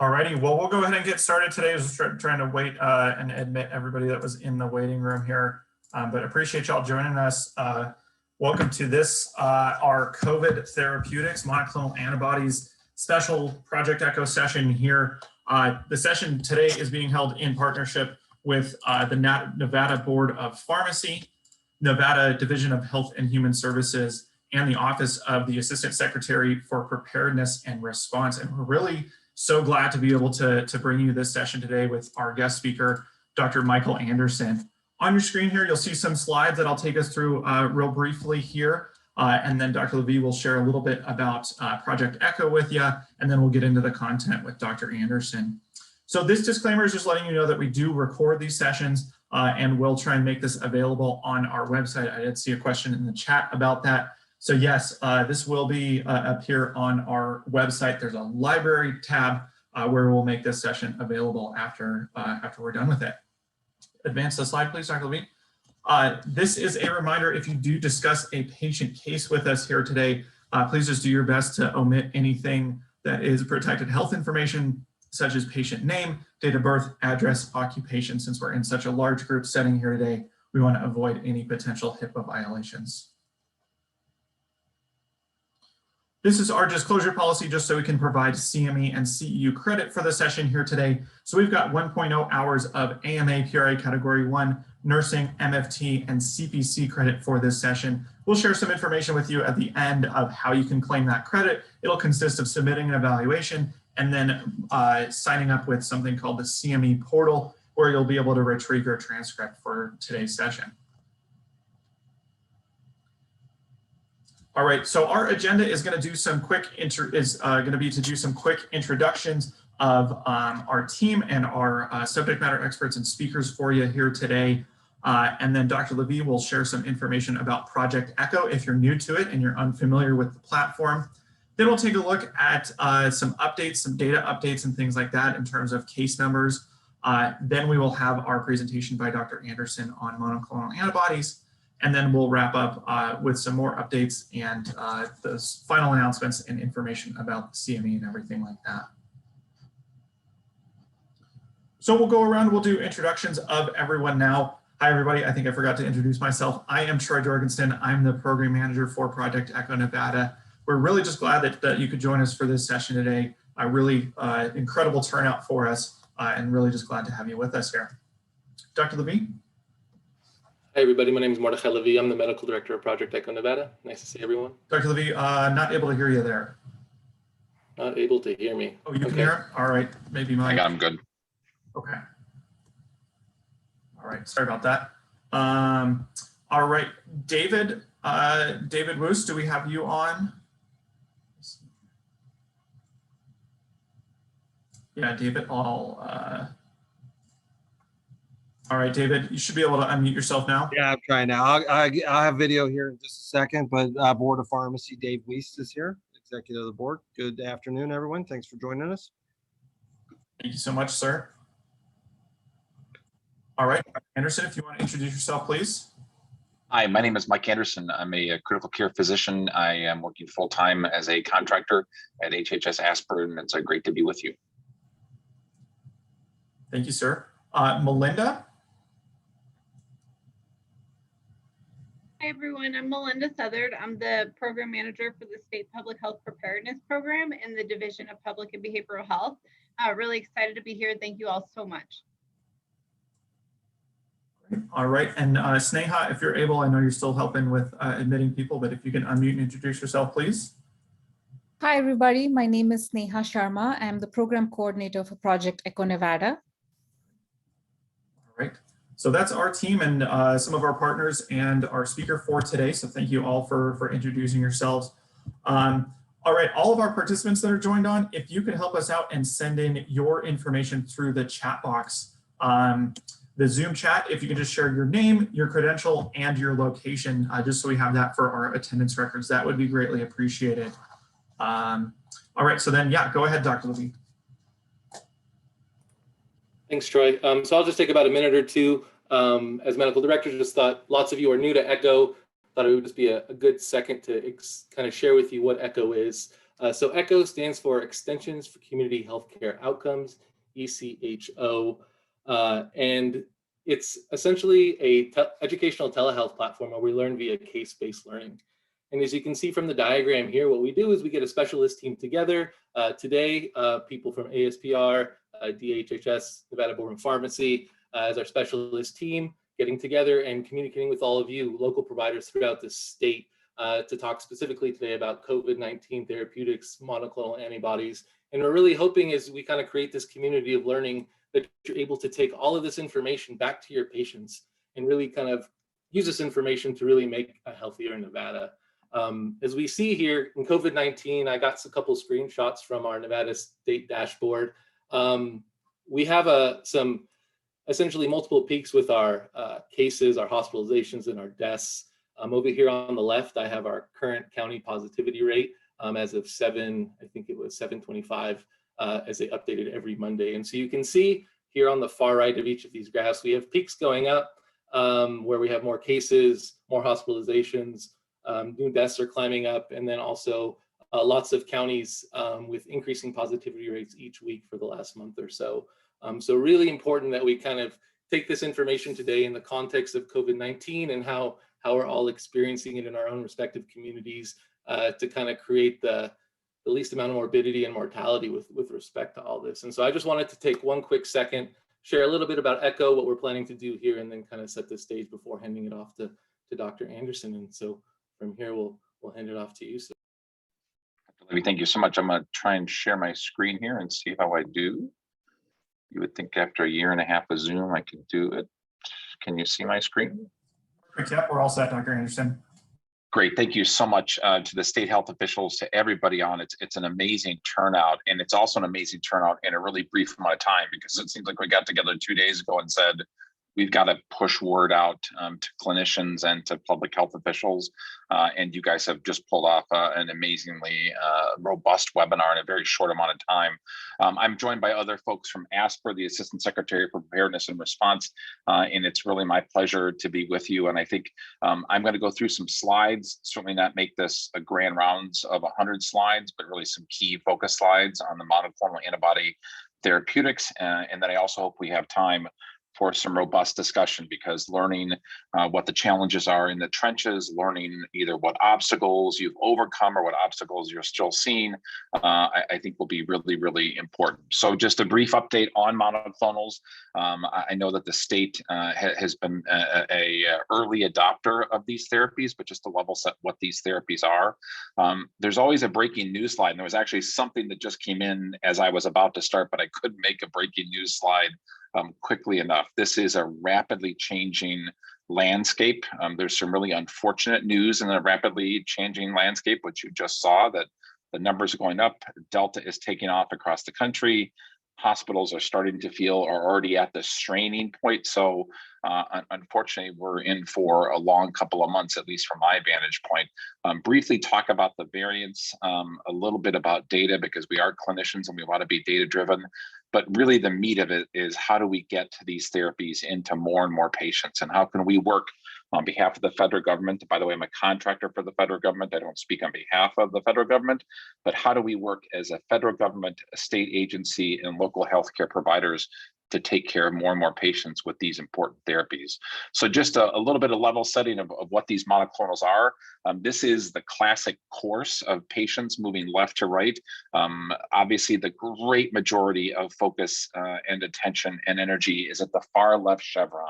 Alrighty, well, we'll go ahead and get started today. I was trying to wait and admit everybody that was in the waiting room here, but appreciate y'all joining us. Welcome to this, our COVID Therapeutics Monoclonal Antibodies special Project Echo session here. The session today is being held in partnership with the Nevada Board of Pharmacy, Nevada Division of Health and Human Services, and the Office of the Assistant Secretary for Preparedness and Response. And we're really so glad to be able to bring you this session today with our guest speaker, Dr. Michael Anderson. On your screen here, you'll see some slides that I'll take us through real briefly here. And then Dr. Levy will share a little bit about Project Echo with you, and then we'll get into the content with Dr. Anderson. So this disclaimer is just letting you know that we do record these sessions and we'll try and make this available on our website. I did see a question in the chat about that. So yes, this will be appear on our website. There's a library tab where we'll make this session available after we're done with it. Advance the slide, please, Dr. Levine. This is a reminder, if you do discuss a patient case with us here today, please just do your best to omit anything that is protected health information, such as patient name, date of birth, address, occupation. Since we're in such a large group setting here today, we want to avoid any potential HIPAA violations. This is our disclosure policy, just so we can provide CME and CEU credit for the session here today. So we've got 1.0 hours of AMA PRA Category 1, Nursing, MFT, and CPC credit for this session. We'll share some information with you at the end of how you can claim that credit. It'll consist of submitting an evaluation and then signing up with something called the CME portal, where you'll be able to retrieve your transcript for today's session. All right, so our agenda is going to do some quick introductions of our team and our subject matter experts and speakers for you here today. And then Dr. Levy will share some information about Project Echo if you're new to it and you're unfamiliar with the platform. Then we'll take a look at some updates, some data updates and things like that in terms of case numbers. Then we will have our presentation by Dr. Anderson on monoclonal antibodies. And then we'll wrap up with some more updates and those final announcements and information about the CME and everything like that. So we'll go around, we'll do introductions of everyone now. Hi, everybody. I think I forgot to introduce myself. I am Troy Jorgensen. I'm the program manager for Project Echo Nevada. We're really just glad that you could join us for this session today. A really incredible turnout for us and really just glad to have you with us here. Dr. Levine? Hi, everybody. My name is Mordechai Levy. I'm the medical director of Project Echo Nevada. Nice to see everyone. Dr. Levy, not able to hear you there. Not able to hear me. Oh, you can hear him? All right. Maybe my. I'm good. Okay. All right. Sorry about that. All right. David, David Woos, do we have you on? Yeah, David, all right, David, you should be able to unmute yourself now. Yeah, I'm trying now. I'll have video here in just a second, but Board of Pharmacy, Dave Wiest is here, Executive of the Board. Good afternoon, everyone. Thanks for joining us. Thank you so much, sir. All right, Anderson, if you want to introduce yourself, please. Hi, my name is Mike Anderson. I'm a critical care physician. I am working full-time as a contractor at HHS Aspirin. It's great to be with you. Thank you, sir. Melinda? Hi, everyone. I'm Melinda Southard. I'm the program manager for the State Public Health Preparedness Program in the Division of Public and Behavioral Health. Really excited to be here. Thank you all so much. All right. And Sneha, if you're able, I know you're still helping with admitting people, but if you can unmute and introduce yourself, please. Hi, everybody. My name is Sneha Sharma. I'm the program coordinator for Project Echo Nevada. All right. So that's our team and some of our partners and our speaker for today. So thank you all for introducing yourselves. All right, all of our participants that are joined on, if you could help us out and send in your information through the chat box, the Zoom chat, if you can just share your name, your credential, and your location, just so we have that for our attendance records, that would be greatly appreciated. All right, so then, yeah, go ahead, Dr. Levy. Thanks, Troy. So I'll just take about a minute or two. As medical director, just thought lots of you are new to Echo. Thought it would just be a good second to kind of share with you what Echo is. So ECHO stands for Extensions for Community Healthcare Outcomes, ECHO. And it's essentially a educational telehealth platform where we learn via case-based learning. And as you can see from the diagram here, what we do is we get a specialist team together. Today, people from ASPR, DHHS, Nevada Board of Pharmacy, as our specialist team, getting together and communicating with all of you, local providers throughout the state, to talk specifically today about COVID-19 therapeutics, monoclonal antibodies. And we're really hoping as we kind of create this community of learning that you're able to take all of this information back to your patients and really kind of use this information to really make a healthier Nevada. As we see here in COVID-19, I got a couple screenshots from our Nevada state dashboard. We have some essentially multiple peaks with our cases, our hospitalizations, and our deaths. Over here on the left, I have our current county positivity rate as of I think it was 7/25, as they updated every Monday. And so you can see here on the far right of each of these graphs, we have peaks going up where we have more cases, more hospitalizations, new deaths are climbing up, and then also lots of counties with increasing positivity rates each week for the last month or so. So really important that we kind of take this information today in the context of COVID-19 and how we're all experiencing it in our own respective communities to kind of create the least amount of morbidity and mortality with respect to all this. And so I just wanted to take one quick second, share a little bit about ECHO, what we're planning to do here, and then kind of set the stage before handing it off to Dr. Anderson. And so from here, we'll hand it off to you. So. Thank you so much. I'm going to try and share my screen here and see how I do. You would think after a year and a half of Zoom, I could do it. Can you see my screen? Perfect. Yep, we're all set, Dr. Anderson. Great. Thank you so much to the state health officials, to everybody on it. It's an amazing turnout, and it's also an amazing turnout in a really brief amount of time, because it seems like we got together 2 days ago and said, we've got to push word out to clinicians and to public health officials. And you guys have just pulled off an amazingly robust webinar in a very short amount of time. I'm joined by other folks from ASPR, the Assistant Secretary for Preparedness and Response, and it's really my pleasure to be with you. And I think I'm going to go through some slides, certainly not make this a grand rounds of 100 slides, but really some key focus slides on the monoclonal antibody therapeutics. And then I also hope we have time for some robust discussion, because learning what the challenges are in the trenches, learning either what obstacles you've overcome or what obstacles you're still seeing, I think will be really, really important. So just a brief update on monoclonals. I know that the state has been a early adopter of these therapies, but just to level set what these therapies are. There's always a breaking news slide, and there was actually something that just came in as I was about to start, but I couldn't make a breaking news slide quickly enough. This is a rapidly changing landscape. There's some really unfortunate news in a rapidly changing landscape, which you just saw, that the numbers are going up. Delta is taking off across the country. Hospitals are starting to are already at the straining point. So unfortunately, we're in for a long couple of months, at least from my vantage point. Briefly talk about the variants, a little bit about data, because we are clinicians and we want to be data driven. But really the meat of it is, how do we get these therapies into more and more patients, and how can we work on behalf of the federal government? By the way, I'm a contractor for the federal government. I don't speak on behalf of the federal government, but how do we work as a federal government, a state agency, and local healthcare providers to take care of more and more patients with these important therapies? So just a little bit of level setting of what these monoclonals are. This is the classic course of patients moving left to right. Obviously, the great majority of focus and attention and energy is at the far left chevron.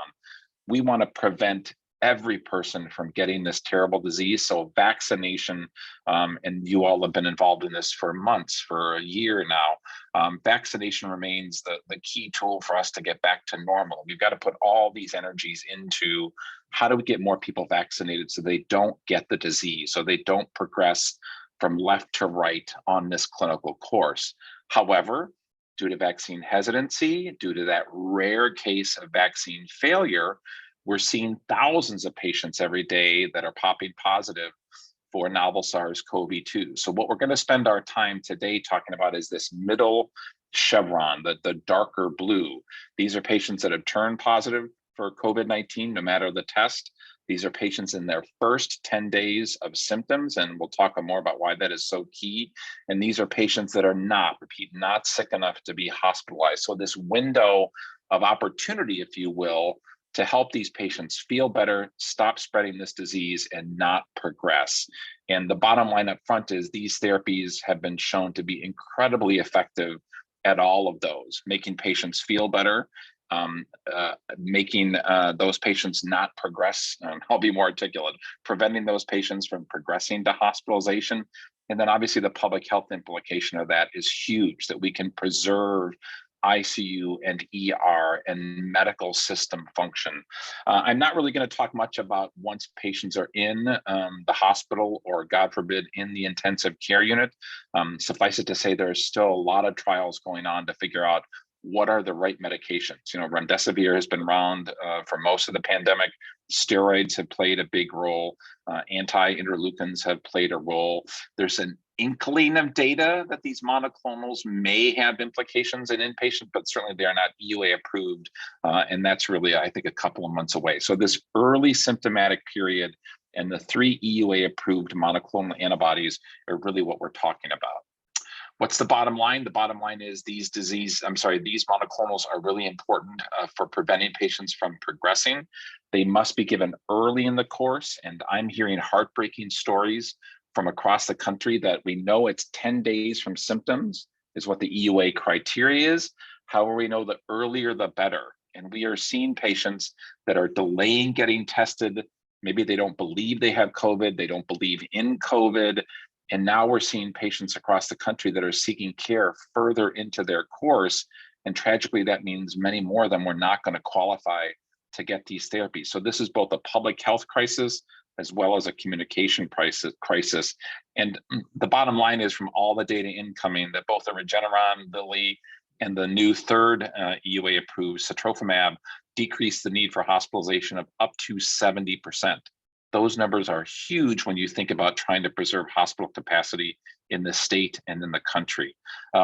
We want to prevent every person from getting this terrible disease. So vaccination, and you all have been involved in this for months, for a year now. Vaccination remains the key tool for us to get back to normal. We've got to put all these energies into how do we get more people vaccinated so they don't get the disease, so they don't progress from left to right on this clinical course. However, due to vaccine hesitancy, due to that rare case of vaccine failure, we're seeing thousands of patients every day that are popping positive for novel SARS-CoV-2. So what we're going to spend our time today talking about is this middle chevron, the darker blue. These are patients that have turned positive for COVID-19, no matter the test. These are patients in their first 10 days of symptoms, and we'll talk more about why that is so key. And these are patients that are not sick enough to be hospitalized. So this window of opportunity, if you will, to help these patients feel better, stop spreading this disease, and not progress. And the bottom line up front is these therapies have been shown to be incredibly effective at all of those, making patients feel better, making those patients not progress. I'll be more articulate, preventing those patients from progressing to hospitalization. And then obviously the public health implication of that is huge, that we can preserve ICU and ER and medical system function. I'm not really going to talk much about once patients are in the hospital or, God forbid, in the intensive care unit. Suffice it to say, there's still a lot of trials going on to figure out what are the right medications. You know, remdesivir has been around for most of the pandemic. Steroids have played a big role. Anti-interleukins have played a role. There's an inkling of data that these monoclonals may have implications in inpatient, but certainly they are not EUA approved. And that's really, I think, a couple of months away. So this early symptomatic period and the 3 EUA approved monoclonal antibodies are really what we're talking about. What's the bottom line? The bottom line is these monoclonals are really important for preventing patients from progressing. They must be given early in the course. And I'm hearing heartbreaking stories from across the country that we know it's 10 days from symptoms is what the EUA criteria is. However, we know the earlier the better. And we are seeing patients that are delaying getting tested. Maybe they don't believe they have COVID. They don't believe in COVID. And now we're seeing patients across the country that are seeking care further into their course. And tragically, that means many more of them were not going to qualify to get these therapies. So this is both a public health crisis as well as a communication crisis. And the bottom line is, from all the data incoming, that both the Regeneron, Lilly, and the new third EUA approved Sotrovimab decreased the need for hospitalization of up to 70%. Those numbers are huge when you think about trying to preserve hospital capacity in the state and in the country.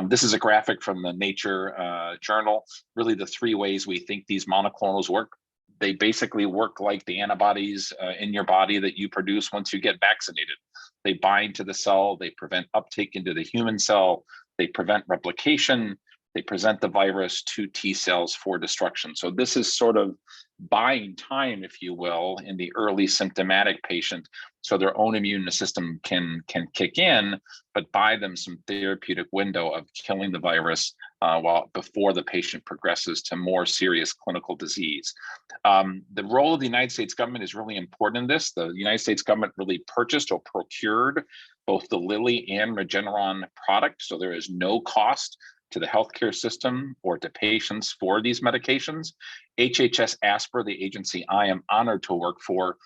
This is a graphic from the Nature journal, really the 3 ways we think these monoclonals work. They basically work like the antibodies in your body that you produce once you get vaccinated. They bind to the cell, they prevent uptake into the human cell, they prevent replication, they present the virus to T cells for destruction. So this is sort of buying time, if you will, in the early symptomatic patient, so their own immune system can kick in, but buy them some therapeutic window of killing the virus before the patient progresses to more serious clinical disease. The role of the United States government is really important in this. The United States government really purchased or procured both the Lilly and Regeneron product, so there is no cost to the healthcare system or to patients for these medications. HHS ASPR, the agency I am honored to work for,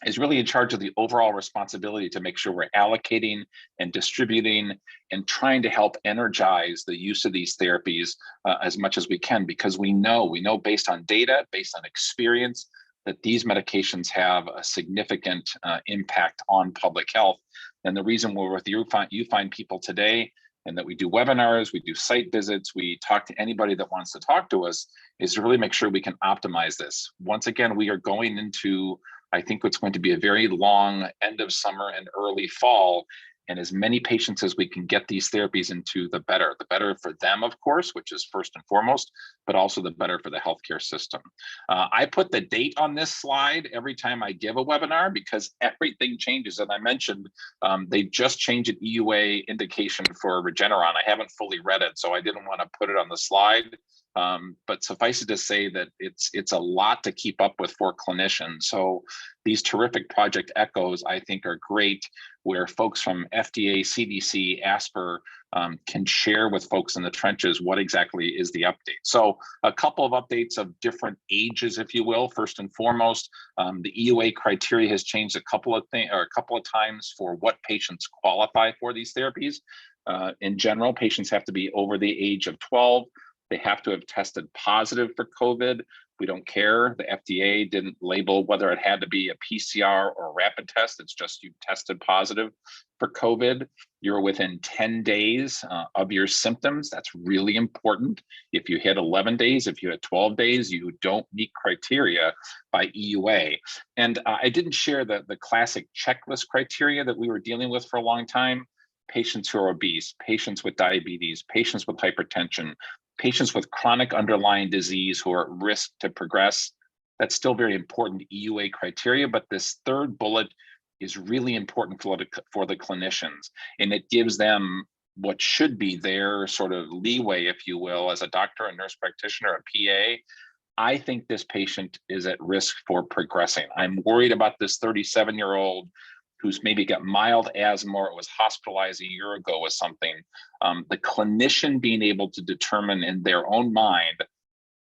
is really in charge of the overall responsibility to make sure we're allocating and distributing and trying to help energize the use of these therapies as much as we can, because we know based on data, based on experience, that these medications have a significant impact on public health. And the reason we're with you find people today, and that we do webinars, we do site visits, we talk to anybody that wants to talk to us, is to really make sure we can optimize this. Once again, we are going into, I think, what's going to be a very long end of summer and early fall. And as many patients as we can get these therapies into, the better. The better for them, of course, which is first and foremost, but also the better for the healthcare system. I put the date on this slide every time I give a webinar because everything changes. And I mentioned they just changed an EUA indication for Regeneron. I haven't fully read it, so I didn't want to put it on the slide. But suffice it to say that it's a lot to keep up with for clinicians. So these terrific Project Echoes, I think, are great, where folks from FDA, CDC, ASPR can share with folks in the trenches what exactly is the update. So a couple of updates of different ages, if you will. First and foremost, the EUA criteria has changed a couple of times for what patients qualify for these therapies. In general, patients have to be over the age of 12. They have to have tested positive for COVID. We don't care. The FDA didn't label whether it had to be a PCR or a rapid test. It's just you tested positive. for COVID, you're within 10 days of your symptoms. That's really important. If you hit 11 days, if you hit 12 days, you don't meet criteria by EUA. And I didn't share the classic checklist criteria that we were dealing with for a long time. Patients who are obese, patients with diabetes, patients with hypertension, patients with chronic underlying disease who are at risk to progress. That's still very important EUA criteria, but this third bullet is really important for the clinicians, and it gives them what should be their sort of leeway, if you will, as a doctor, a nurse practitioner, a PA. I think this patient is at risk for progressing. I'm worried about this 37-year-old who's maybe got mild asthma or was hospitalized a year ago with something. The clinician being able to determine in their own mind,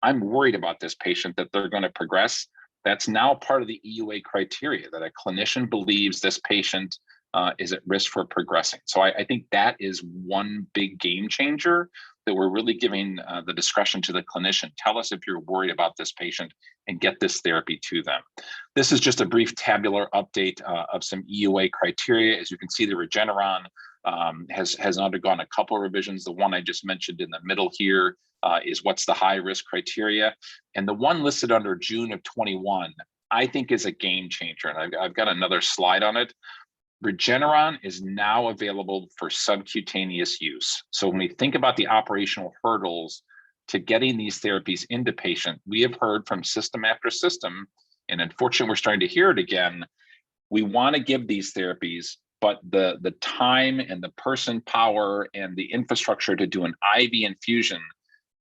I'm worried about this patient that they're going to progress. That's now part of the EUA criteria, that a clinician believes this patient is at risk for progressing. So I think that is one big game changer, that we're really giving the discretion to the clinician. Tell us if you're worried about this patient and get this therapy to them. This is just a brief tabular update of some EUA criteria. As you can see, the Regeneron has undergone a couple of revisions. The one I just mentioned in the middle here is what's the high risk criteria. And the one listed under June of 21, I think is a game changer. And I've got another slide on it. Regeneron is now available for subcutaneous use. So when we think about the operational hurdles to getting these therapies into patient, we have heard from system after system, and unfortunately we're starting to hear it again, we want to give these therapies, but the time and the person power and the infrastructure to do an IV infusion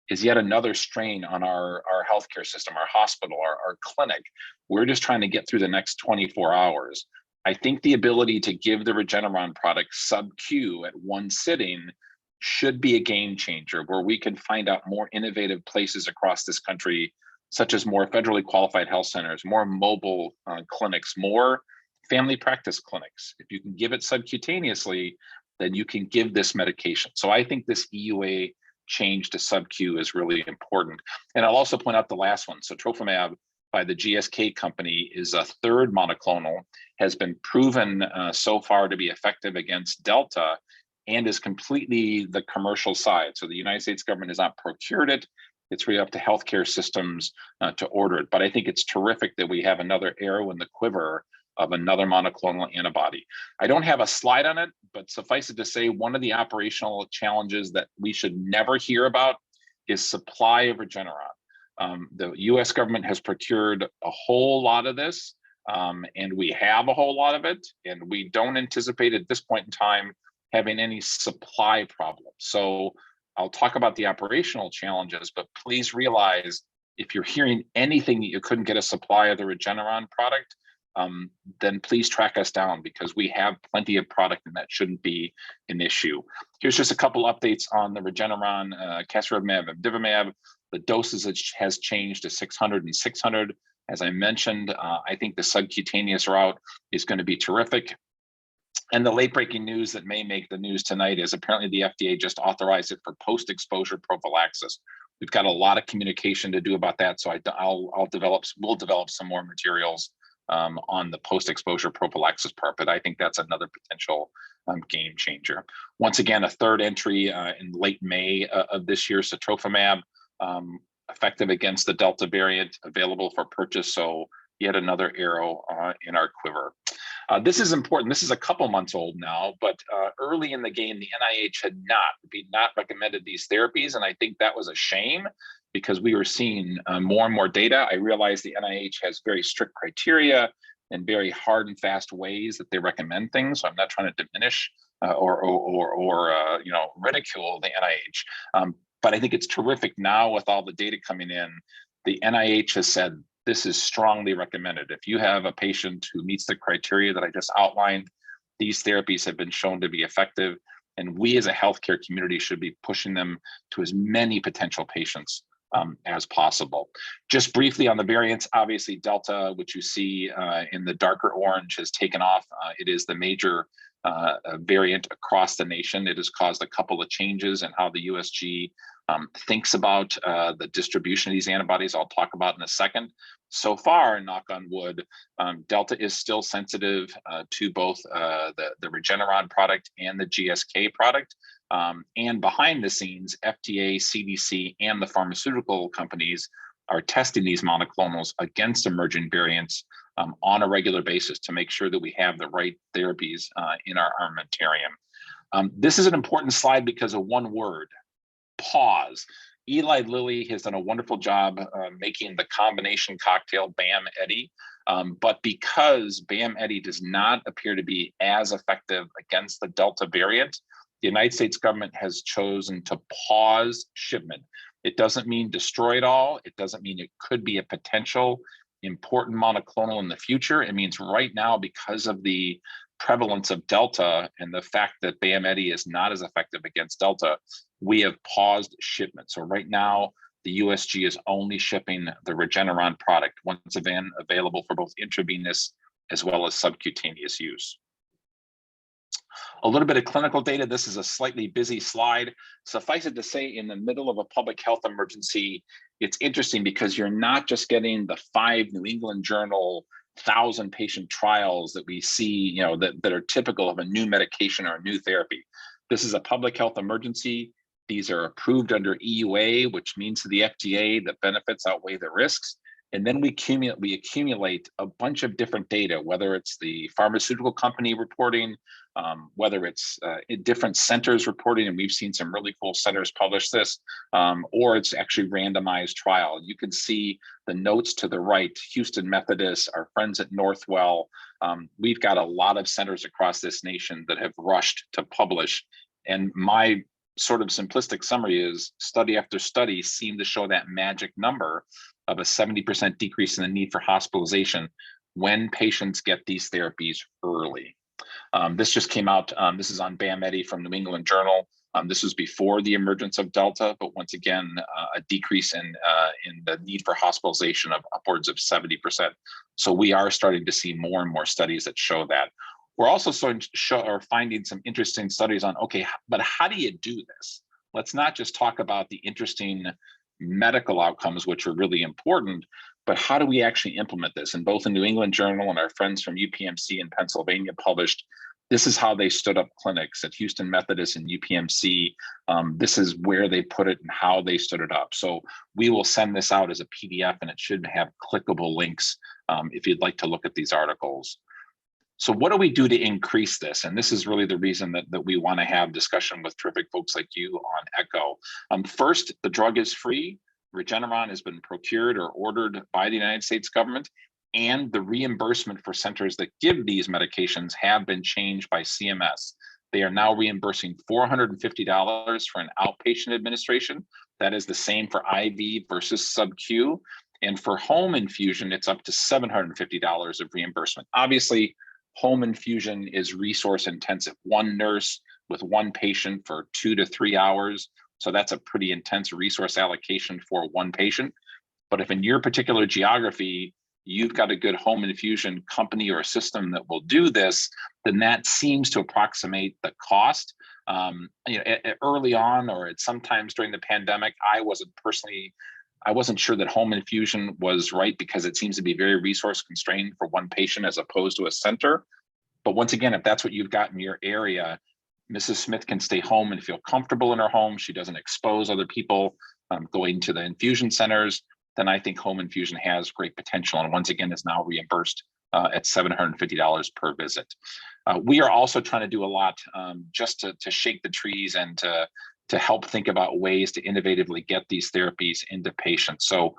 is yet another strain on our healthcare system, our hospital, our clinic. We're just trying to get through the next 24 hours. I think the ability to give the Regeneron product sub-Q at one sitting should be a game changer, where we can find out more innovative places across this country, such as more federally qualified health centers, more mobile clinics, more family practice clinics. If you can give it subcutaneously, then you can give this medication. So I think this EUA change to sub-Q is really important. And I'll also point out the last one. Sotrovimab by the GSK company is a third monoclonal, has been proven so far to be effective against Delta, and is completely the commercial side. So the United States government has not procured it. It's really up to healthcare systems to order it. But I think it's terrific that we have another arrow in the quiver of another monoclonal antibody. I don't have a slide on it, but suffice it to say, one of the operational challenges that we should never hear about is supply of Regeneron. The US government has procured a whole lot of this, and we have a whole lot of it, and we don't anticipate at this point in time having any supply problems. So I'll talk about the operational challenges, but please realize if you're hearing anything that you couldn't get a supply of the Regeneron product, then please track us down, because we have plenty of product and that shouldn't be an issue. Here's just a couple updates on the Regeneron Accessibility and Etesevimab. The doses has changed to 600 and 600. As I mentioned, I think the subcutaneous route is going to be terrific. And the late breaking news that may make the news tonight is apparently the FDA just authorized it for post-exposure prophylaxis. We've got a lot of communication to do about that, so we'll develop some more materials on the post-exposure prophylaxis part, but I think that's another potential game changer. Once again, a third entry in late May of this year, Sotrovimab, effective against the Delta variant, available for purchase. So yet another arrow in our quiver. This is important. This is a couple months old now, but early in the game, the NIH had not recommended these therapies, and I think that was a shame, because we were seeing more and more data. I realize the NIH has very strict criteria and very hard and fast ways that they recommend things. So I'm not trying to diminish or ridicule the NIH. But I think it's terrific now with all the data coming in. The NIH has said this is strongly recommended. If you have a patient who meets the criteria that I just outlined, these therapies have been shown to be effective. And we as a healthcare community should be pushing them to as many potential patients as possible. Just briefly on the variants, obviously Delta, which you see in the darker orange, has taken off. It is the major variant across the nation. It has caused a couple of changes in how the USG thinks about the distribution of these antibodies. I'll talk about in a second. So far, knock on wood, Delta is still sensitive to both the Regeneron product and the GSK product. And behind the scenes, FDA, CDC, and the pharmaceutical companies are testing these monoclonals against emerging variants on a regular basis to make sure that we have the right therapies in our armamentarium. This is an important slide because of one word: pause. Eli Lilly has done a wonderful job making the combination cocktail BAM-EDI, but because BAM-EDI does not appear to be as effective against the Delta variant, the United States government has chosen to pause shipment. It doesn't mean destroy it all. It doesn't mean it could be a potential important monoclonal in the future. It means right now, because of the prevalence of Delta and the fact that BAM-EDI is not as effective against Delta, we have paused shipment. So right now, the USG is only shipping the Regeneron product, once again available for both intravenous as well as subcutaneous use. A little bit of clinical data. This is a slightly busy slide. Suffice it to say, in the middle of a public health emergency, it's interesting because you're not just getting the 5 New England Journal 1,000 patient trials that we see, that are typical of a new medication or a new therapy. This is a public health emergency. These are approved under EUA, which means to the FDA that benefits outweigh the risks. And then we accumulate a bunch of different data, whether it's the pharmaceutical company reporting, whether it's different centers reporting, and we've seen some really cool centers publish this, or it's actually randomized trial. You can see the notes to the right: Houston Methodist, our friends at Northwell. We've got a lot of centers across this nation that have rushed to publish. And my sort of simplistic summary is study after study seem to show that magic number of a 70% decrease in the need for hospitalization when patients get these therapies early. This just came out. This is on BAM-EDI from New England Journal. This was before the emergence of Delta, but once again, a decrease in the need for hospitalization of upwards of 70%. So we are starting to see more and more studies that show that. We're also finding some interesting studies on, okay, but how do you do this? Let's not just talk about the interesting medical outcomes, which are really important, but how do we actually implement this? And both the New England Journal and our friends from UPMC in Pennsylvania published, this is how they stood up clinics at Houston Methodist and UPMC. This is where they put it and how they stood it up. So we will send this out as a PDF, and it should have clickable links if you'd like to look at these articles. So what do we do to increase this? And this is really the reason that we want to have discussion with terrific folks like you on ECHO. First, the drug is free. Regeneron has been procured or ordered by the United States government, and the reimbursement for centers that give these medications have been changed by CMS. They are now reimbursing $450 for an outpatient administration. That is the same for IV versus sub-Q. And for home infusion, it's up to $750 of reimbursement. Obviously, home infusion is resource intensive. One nurse with one patient for 2 to 3 hours. So that's a pretty intense resource allocation for one patient. But if in your particular geography, you've got a good home infusion company or a system that will do this, then that seems to approximate the cost. Early on, or at sometimes during the pandemic, I wasn't sure that home infusion was right because it seems to be very resource constrained for one patient as opposed to a center. But once again, if that's what you've got in your area, Mrs. Smith can stay home and feel comfortable in her home. She doesn't expose other people going to the infusion centers. Then I think home infusion has great potential. And once again, is now reimbursed at $750 per visit. We are also trying to do a lot just to shake the trees and to help think about ways to innovatively get these therapies into patients. So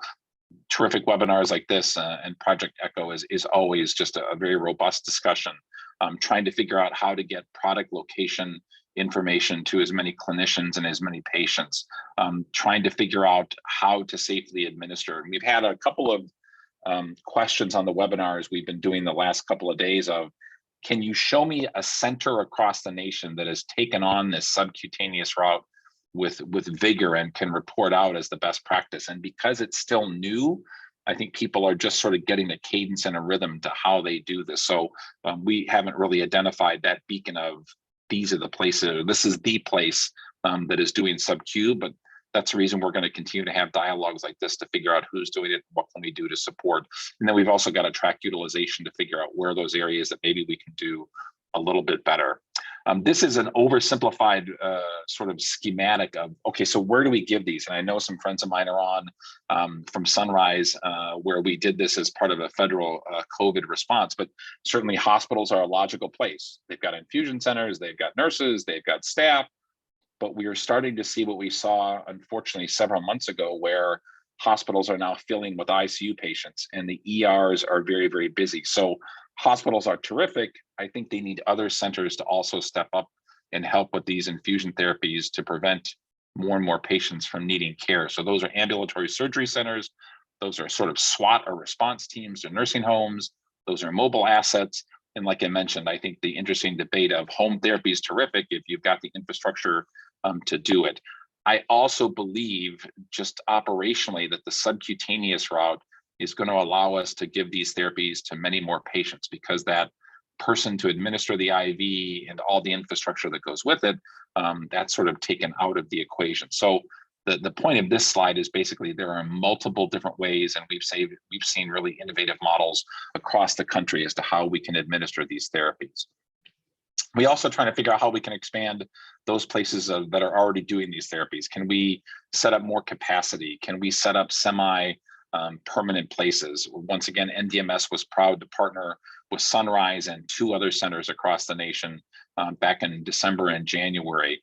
terrific webinars like this and Project ECHO is always just a very robust discussion, trying to figure out how to get product location information to as many clinicians and as many patients, trying to figure out how to safely administer. And we've had a couple of questions on the webinars we've been doing the last couple of days of, can you show me a center across the nation that has taken on this subcutaneous route with vigor and can report out as the best practice? And because it's still new, I think people are just sort of getting a cadence and a rhythm to how they do this. So we haven't really identified that beacon of these are the places, this is the place that is doing sub-Q, but that's the reason we're going to continue to have dialogues like this to figure out who's doing it, what can we do to support. And then we've also got to track utilization to figure out where those areas that maybe we can do a little bit better. This is an oversimplified sort of schematic of, okay, so where do we give these? And I know some friends of mine are on from Sunrise, where we did this as part of a federal COVID response, but certainly hospitals are a logical place. They've got infusion centers, they've got nurses, they've got staff, but we are starting to see what we saw, unfortunately, several months ago, where hospitals are now filling with ICU patients and the ERs are very, very busy. So hospitals are terrific. I think they need other centers to also step up and help with these infusion therapies to prevent more and more patients from needing care. So those are ambulatory surgery centers. Those are sort of SWAT or response teams to nursing homes. Those are mobile assets. And like I mentioned, I think the interesting debate of home therapy is terrific if you've got the infrastructure to do it. I also believe just operationally that the subcutaneous route is going to allow us to give these therapies to many more patients, because that person to administer the IV and all the infrastructure that goes with it, that's sort of taken out of the equation. So the point of this slide is basically there are multiple different ways, and we've seen really innovative models across the country as to how we can administer these therapies. We also trying to figure out how we can expand those places that are already doing these therapies. Can we set up more capacity? Can we set up permanent places? Once again, NDMS was proud to partner with Sunrise and 2 other centers across the nation back in December and January.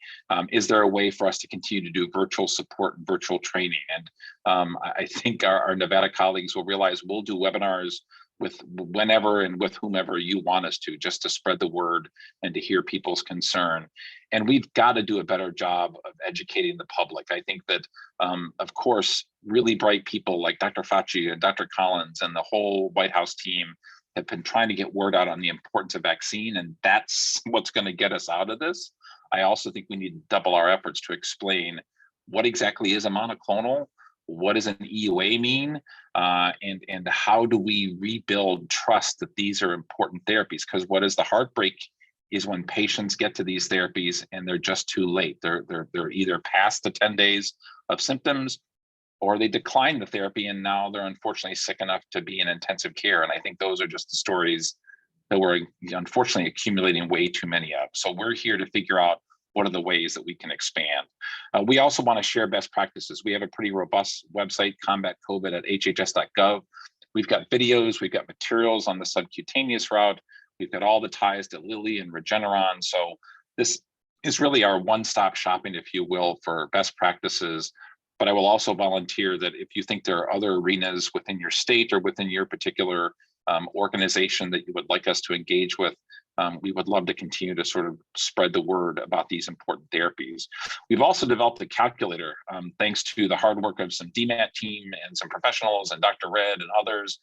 Is there a way for us to continue to do virtual support and virtual training? And I think our Nevada colleagues will realize we'll do webinars with whenever and with whomever you want us to, just to spread the word and to hear people's concern. And we've got to do a better job of educating the public. I think that, of course, really bright people like Dr. Fauci and Dr. Collins and the whole White House team have been trying to get word out on the importance of vaccine, and that's what's going to get us out of this. I also think we need to double our efforts to explain what exactly is a monoclonal, what does an EUA mean, and how do we rebuild trust that these are important therapies? Because what is the heartbreak is when patients get to these therapies and they're just too late. They're either past the 10 days of symptoms, or they decline the therapy and now they're unfortunately sick enough to be in intensive care. And I think those are just the stories that we're unfortunately accumulating way too many of. So we're here to figure out what are the ways that we can expand. We also want to share best practices. We have a pretty robust website, combatcovid at hhs.gov. We've got videos, we've got materials on the subcutaneous route. We've got all the ties to Lilly and Regeneron. So this is really our one-stop shopping, if you will, for best practices. But I will also volunteer that if you think there are other arenas within your state or within your particular organization that you would like us to engage with, we would love to continue to sort of spread the word about these important therapies. We've also developed a calculator thanks to the hard work of some DMAT team and some professionals and Dr. Red and others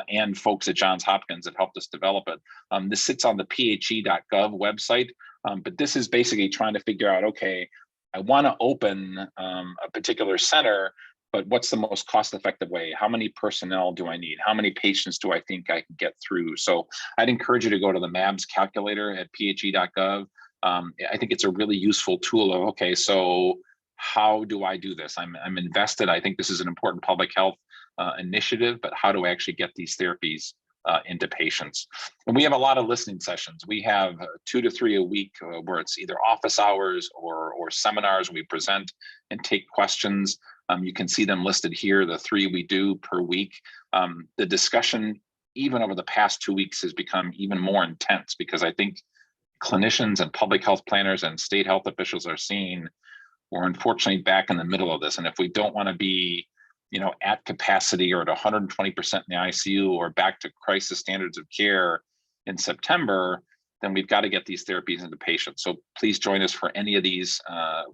and folks at Johns Hopkins that helped us develop it. This sits on the phe.gov website, but this is basically trying to figure out, okay, I want to open a particular center, but what's the most cost-effective way? How many personnel do I need? How many patients do I think I can get through? So I'd encourage you to go to the MABS calculator at phe.gov. I think it's a really useful tool of, okay, so how do I do this? I'm invested. I think this is an important public health initiative, but how do I actually get these therapies into patients? And we have a lot of listening sessions. We have 2 to 3 a week where it's either office hours or seminars. We present and take questions. You can see them listed here, the 3 we do per week. The discussion, even over the past 2 weeks, has become even more intense because I think clinicians and public health planners and state health officials are seeing we're unfortunately back in the middle of this. And if we don't want to be at capacity or at 120% in the ICU or back to crisis standards of care in September, then we've got to get these therapies into patients. So please join us for any of these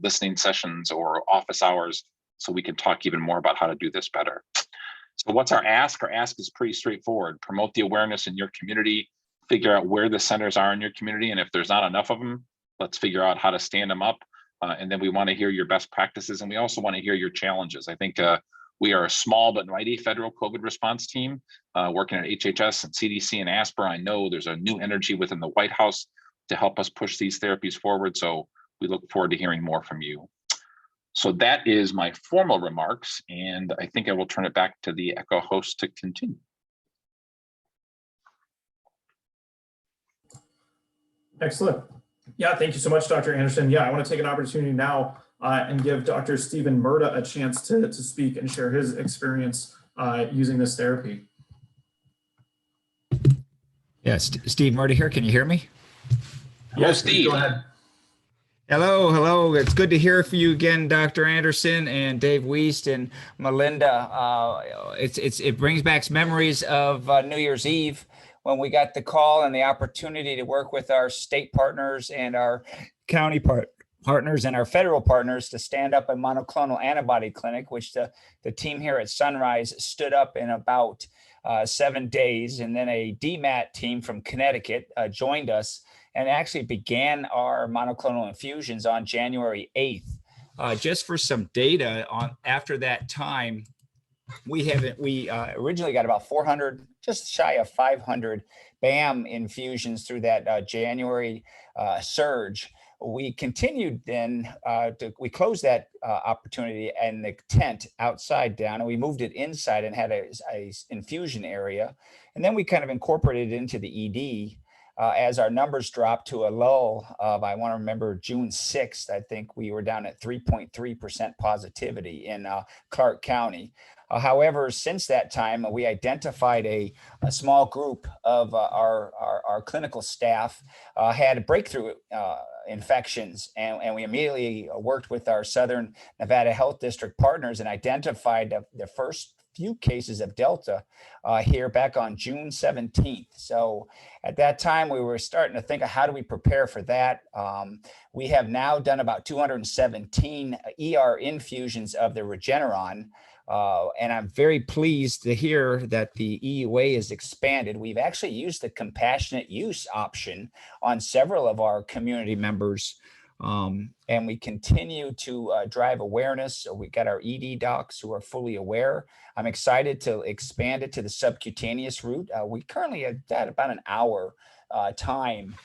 listening sessions or office hours so we can talk even more about how to do this better. So what's our ask? Our ask is pretty straightforward. Promote the awareness in your community, figure out where the centers are in your community. And if there's not enough of them, let's figure out how to stand them up. And then we want to hear your best practices. And we also want to hear your challenges. I think We are a small but mighty federal COVID response team working at HHS and CDC and ASPR. I know there's a new energy within the White House to help us push these therapies forward. So we look forward to hearing more from you. So that is my formal remarks, and I think I will turn it back to the ECHO host to continue. Excellent. Yeah, thank you so much, Dr. Anderson. Yeah, I want to take an opportunity now and give Dr. Stephen Murda a chance to speak and share his experience using this therapy. Yes, Steve Murda here. Can you hear me? Yes, Steve. Go ahead. Hello. It's good to hear from you again, Dr. Anderson and Dave Wiest and Melinda. It brings back memories of New Year's Eve when we got the call and the opportunity to work with our state partners and our county partners and our federal partners to stand up a monoclonal antibody clinic, which the team here at Sunrise stood up in about 7 days. And then a DMAT team from Connecticut joined us and actually began our monoclonal infusions on January 8th. Just for some data on after that time, we originally got about 400, just shy of 500 BAM infusions through that January surge. We continued then, we closed that opportunity and the tent outside down, and we moved it inside and had a infusion area. And then we kind of incorporated it into the ED as our numbers dropped to a lull of, I want to remember June 6th, I think we were down at 3.3% positivity in Clark County. However, since that time, we identified a small group of our clinical staff had breakthrough infections, and we immediately worked with our Southern Nevada Health District partners and identified the first few cases of Delta here back on June 17th. So at that time, we were starting to think of how do we prepare for that. We have now done about 217 ER infusions of the Regeneron. And I'm very pleased to hear that the EUA is expanded. We've actually used the compassionate use option on several of our community members. And we continue to drive awareness. So we got our ED docs who are fully aware. I'm excited to expand it to the subcutaneous route. We currently have at about an hour time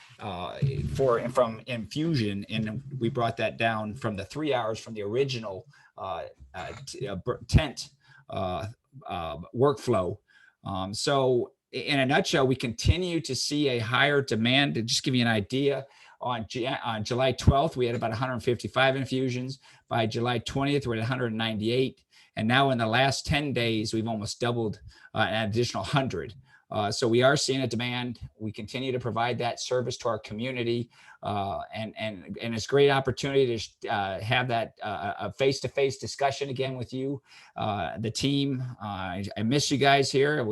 from infusion, and we brought that down from the 3 hours from the original tent workflow. So in a nutshell, we continue to see a higher demand. To just give you an idea, on July 12th, we had about 155 infusions. By July 20th, we're at 198. And now in the last 10 days, we've almost doubled an additional 100. So we are seeing a demand. We continue to provide that service to our community. And it's a great opportunity to have that a face-to-face discussion again with you, the team. I miss you guys here.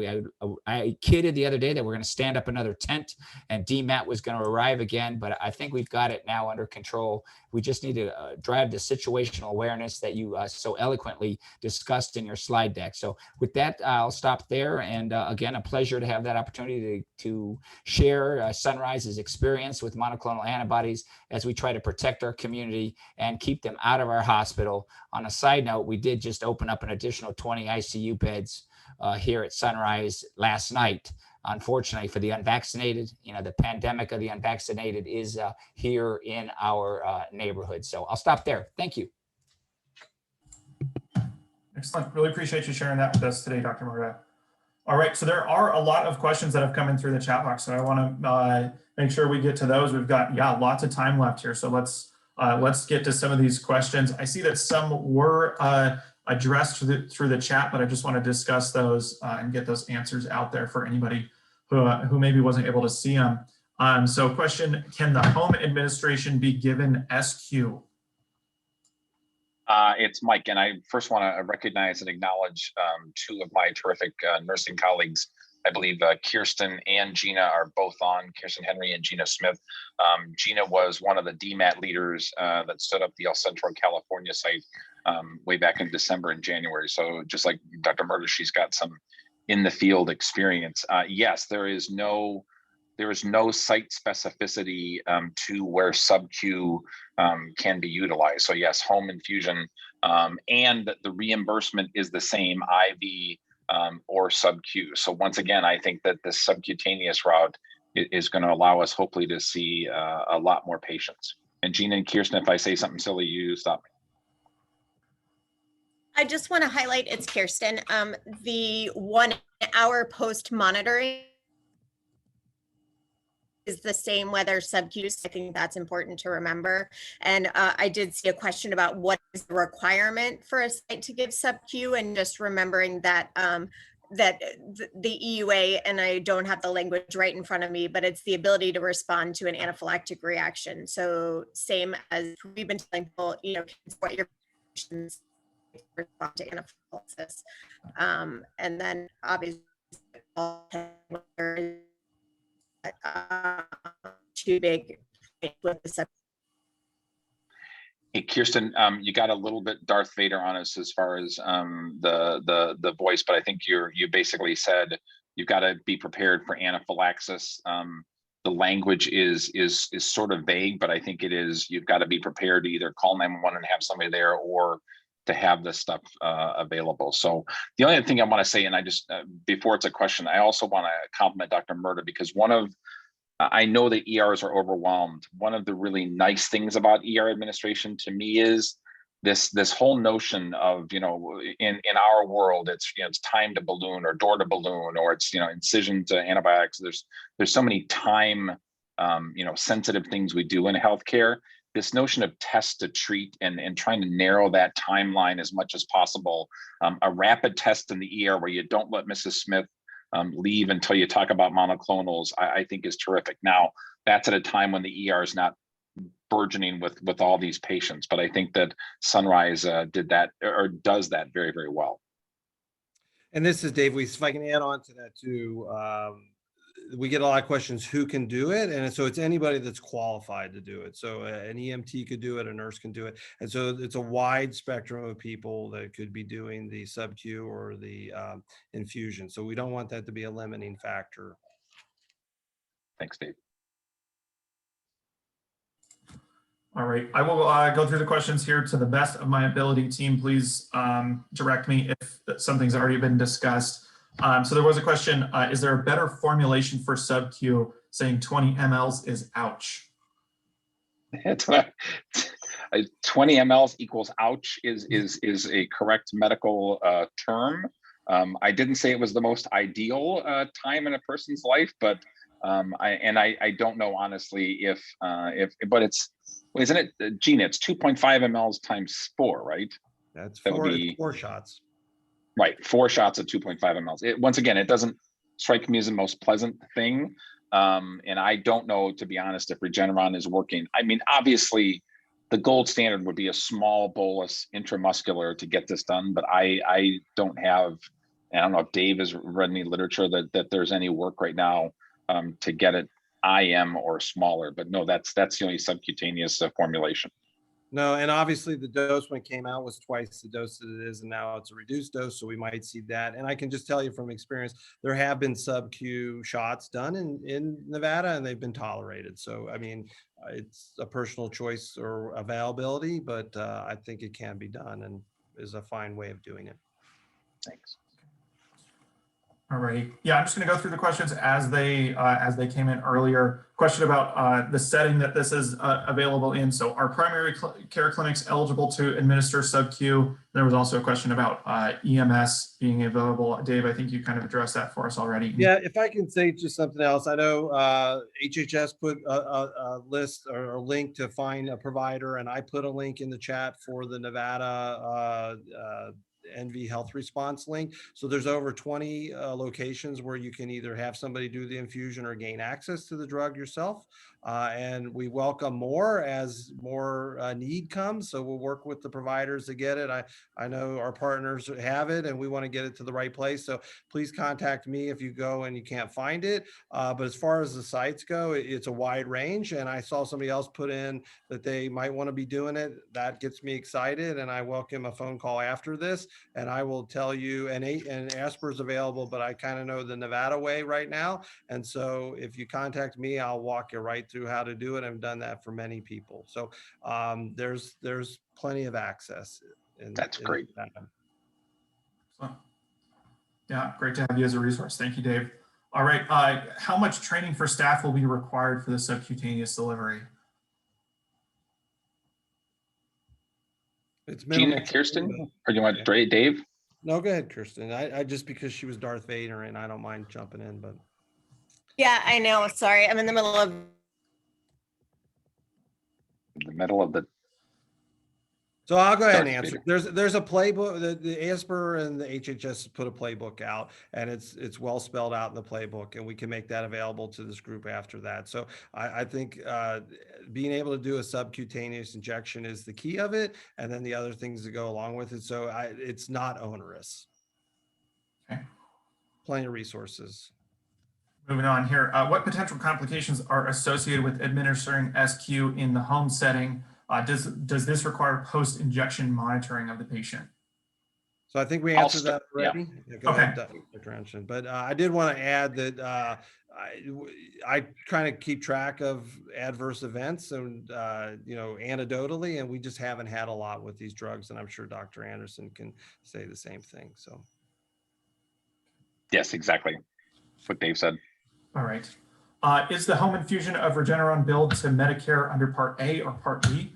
I kidded the other day that we're going to stand up another tent and DMAT was going to arrive again, but I think we've got it now under control. We just need to drive the situational awareness that you so eloquently discussed in your slide deck. So with that, I'll stop there. And again, a pleasure to have that opportunity to share Sunrise's experience with monoclonal antibodies as we try to protect our community and keep them out of our hospital. On a side note, we did just open up an additional 20 ICU beds here at Sunrise last night. Unfortunately for the unvaccinated, the pandemic of the unvaccinated is here in our neighborhood. So I'll stop there. Thank you. Excellent. Really appreciate you sharing that with us today, Dr. Murda. All right, so there are a lot of questions that have come in through the chat box, so I want to make sure we get to those. We've got lots of time left here, so let's get to some of these questions. I see that some were addressed through the chat, but I just want to discuss those and get those answers out there for anybody who maybe wasn't able to see them. So question, can the home administration be given SQ? It's Mike, and I first want to recognize and acknowledge two of my terrific nursing colleagues. I believe Kirsten and Gina are both on, Kirsten Henry and Gina Smith. Gina was one of the DMAT leaders that stood up the El Centro, California site way back in December and January. So just like Dr. Murda, she's got some in the field experience. Yes, there is no there is no site specificity to where sub-Q can be utilized. So yes, home infusion, and the reimbursement is the same, IV or sub-Q. So once again, I think that the subcutaneous route is going to allow us hopefully to see a lot more patients. And Gina and Kirsten, if I say something silly, you stop me. I just want to highlight, it's Kirsten, the 1 hour post monitoring is the same whether sub-Q. I think that's important to remember. And I did see a question about what is the requirement for a site to give sub-Q, and just remembering that that the EUA, and I don't have the language right in front of me, but it's the ability to respond to an anaphylactic reaction. So same as we've been telling people, you know, what your patients respond to anaphylaxis. And then obviously too big with the sub. Hey, Kirsten, you got a little bit Darth Vader on us as far as the voice, but I think you basically said you've got to be prepared for anaphylaxis. The language is sort of vague, but I think it is, you've got to be prepared to either call 911 and have somebody there, or to have this stuff available. So the only thing I want to say, and I just before it's a question, I also want to compliment Dr. Murda, because I know that ERs are overwhelmed. One of the really nice things about ER administration to me is this whole notion of, you know, in our world, it's, you know, it's time to balloon or door to balloon, or it's, you know, incision to antibiotics. There's so many time, you know, sensitive things we do in healthcare. This notion of test to treat and trying to narrow that timeline as much as possible. A rapid test in the ER where you don't let Mrs. Smith leave until you talk about monoclonals, I think is terrific. Now, that's at a time when the ER is not burgeoning with all these patients, but I think that Sunrise did that, or does that very, very well. And this is Dave Weiss. If I can add on to that too, we get a lot of questions, who can do it? And so it's anybody that's qualified to do it. So an EMT could do it, a nurse can do it. And so it's a wide spectrum of people that could be doing the sub-Q or the infusion. So we don't want that to be a limiting factor. Thanks, Dave. All right, I will go through the questions here to the best of my ability. Team, please direct me if something's already been discussed. So there was a question, is there a better formulation for sub-Q, saying 20 mLs is ouch? 20 mLs equals ouch is a correct medical term. I didn't say it was the most ideal time in a person's life, but I don't know honestly if but it's, isn't it, Gina, it's 2.5 mLs times 4, right? That's that would be 4 shots. Right, 4 shots of 2.5 mLs. Once again, it doesn't strike me as the most pleasant thing. And I don't know, to be honest, if Regeneron is working. I mean, obviously, the gold standard would be a small bolus intramuscular to get this done, but I don't have, I don't know if Dave has read any literature that there's any work right now to get it IM or smaller, but no, that's the only subcutaneous formulation. No, and obviously the dose when it came out was twice the dose that it is, and now it's a reduced dose, so we might see that. And I can just tell you from experience, there have been sub-Q shots done in Nevada, and they've been tolerated. So, I mean, it's a personal choice or availability, but I think it can be done and is a fine way of doing it. Thanks. All right. Yeah, I'm just going to go through the questions as they came in earlier. Question about the setting that this is available in. So are primary care clinics eligible to administer sub-Q? There was also a question about EMS being available. Dave, I think you kind of addressed that for us already. Yeah, if I can say just something else. I know HHS put a list or a link to find a provider, and I put a link in the chat for the Nevada NV Health Response link. So there's over 20 locations where you can either have somebody do the infusion or gain access to the drug yourself. and we welcome more as more need comes. So we'll work with the providers to get it. I know our partners have it, and we want to get it to the right place. So please contact me if you go and you can't find it. But as far as the sites go, it's a wide range. And I saw somebody else put in that they might want to be doing it. That gets me excited, and I welcome a phone call after this. And I will tell you, and Asper is available, but I kind of know the Nevada way right now. And so if you contact me, I'll walk you right through how to do it. I've done that for many people. So there's plenty of access. That's great. Excellent. Yeah, great to have you as a resource. Thank you, Dave. All right, how much training for staff will be required for the subcutaneous delivery? It's minimal. Gina, Kirsten, or do you want Dave? No, go ahead, Kirsten. I just because she was Darth Vader and I don't mind jumping in, but. Yeah, I know. Sorry, I'm in the middle of. In the middle of the. So I'll go ahead and answer. There's a playbook. The Asper and the HHS put a playbook out, and it's well spelled out in the playbook, and we can make that available to this group after that. So I think being able to do a subcutaneous injection is the key of it, and then the other things that go along with it. So it's not onerous. Okay. Plenty of resources. Moving on here, what potential complications are associated with administering SQ in the home setting? Does this require post-injection monitoring of the patient? So I think we answered that already. Yeah. Go ahead, Dr. Anderson. But I did want to add that I kind of keep track of adverse events and, anecdotally, and we just haven't had a lot with these drugs. And I'm sure Dr. Anderson can say the same thing. So. Yes, exactly. That's what Dave said. All right. Is the home infusion of Regeneron billed to Medicare under Part A or Part B?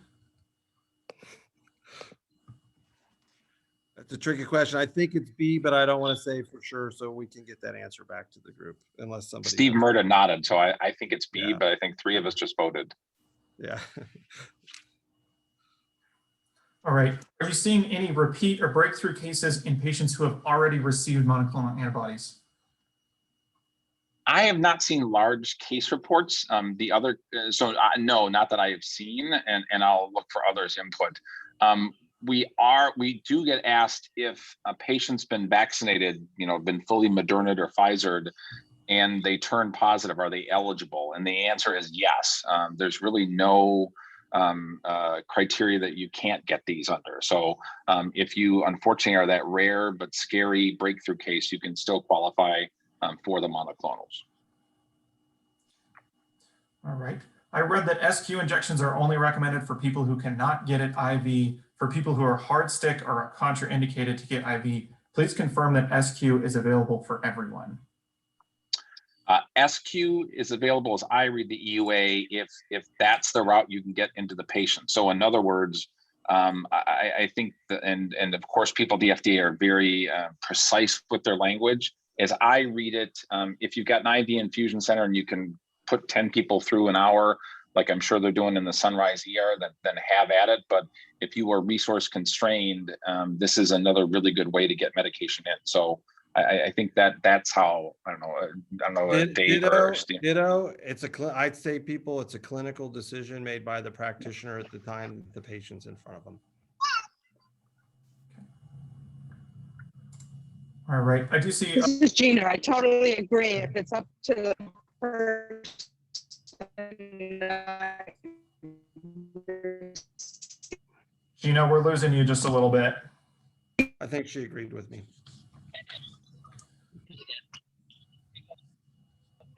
That's a tricky question. I think it's B, but I don't want to say for sure, so we can get that answer back to the group unless somebody. Steve Murda nodded, so I think it's B, but I think 3 of us just voted. Yeah. All right. Are you seeing any repeat or breakthrough cases in patients who have already received monoclonal antibodies? I have not seen large case reports. No, not that I have seen, and I'll look for others' input. We do get asked if a patient's been vaccinated, been fully Moderna'd or Pfizer'd, and they turn positive, are they eligible? And the answer is yes. There's really no criteria that you can't get these under. So if you unfortunately are that rare but scary breakthrough case, you can still qualify for the monoclonals. All right. I read that SQ injections are only recommended for people who cannot get it IV. For people who are hard stick or are contraindicated to get IV, please confirm that SQ is available for everyone. SQ is available, as I read the EUA, if that's the route you can get into the patient. So in other words, I think that, and of course, people at the FDA are very precise with their language. As I read it, if you've got an IV infusion center and you can put 10 people through an hour, like I'm sure they're doing in the Sunrise ER, then have at it. But if you are resource constrained, this is another really good way to get medication in. So I think that's how, I don't know, Dave or Steve. I'd say it's a clinical decision made by the practitioner at the time the patient's in front of them. All right, I do see. This is Gina. I totally agree. If it's up to the person. Gina, we're losing you just a little bit. I think she agreed with me.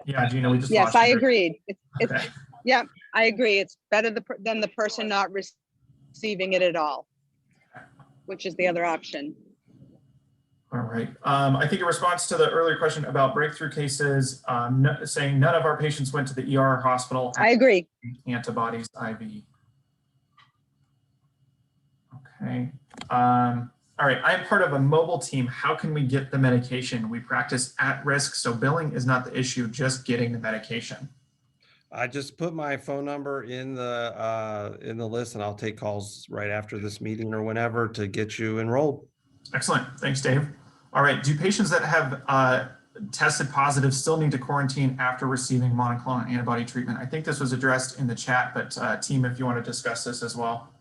Yeah, Gina, we just Yes, lost I you. agreed. Okay. Yeah, I agree. It's better than the person not receiving it at all, which is the other option. All right. I think in response to the earlier question about breakthrough cases, saying none of our patients went to the ER or hospital. I agree. Antibodies IV. Okay. All right. I'm part of a mobile team. How can we get the medication? We practice at risk, so billing is not the issue, just getting the medication. I just put my phone number in the list, and I'll take calls right after this meeting or whenever to get you enrolled. Excellent. Thanks, Dave. All right. Do patients that have tested positive still need to quarantine after receiving monoclonal antibody treatment? I think this was addressed in the chat, but team, if you want to discuss this as well.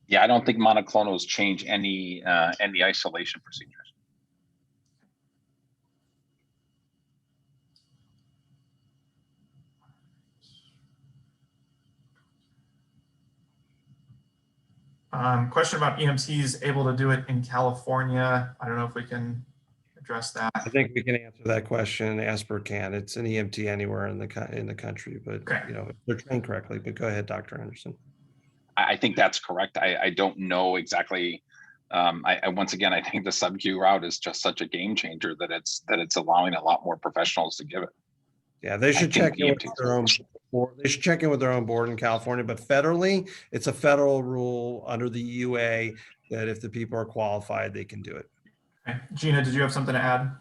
Yeah, I don't think monoclonals change any isolation procedures. Question about EMTs able to do it in California. I don't know if we can address that. I think we can answer that question. Asper can. It's an EMT anywhere in the country, but Okay. you know, if they're trained correctly. But go ahead, Dr. Anderson. I think that's correct. I don't know exactly. Once again, I think the sub-Q route is just such a game changer that it's allowing a lot more professionals to give it. Yeah, they should check in with EMTs. their own board. They should check in with their own board in California, but federally, it's a federal rule under the EUA that if the people are qualified, they can do it. Okay. Gina, did you have something to add?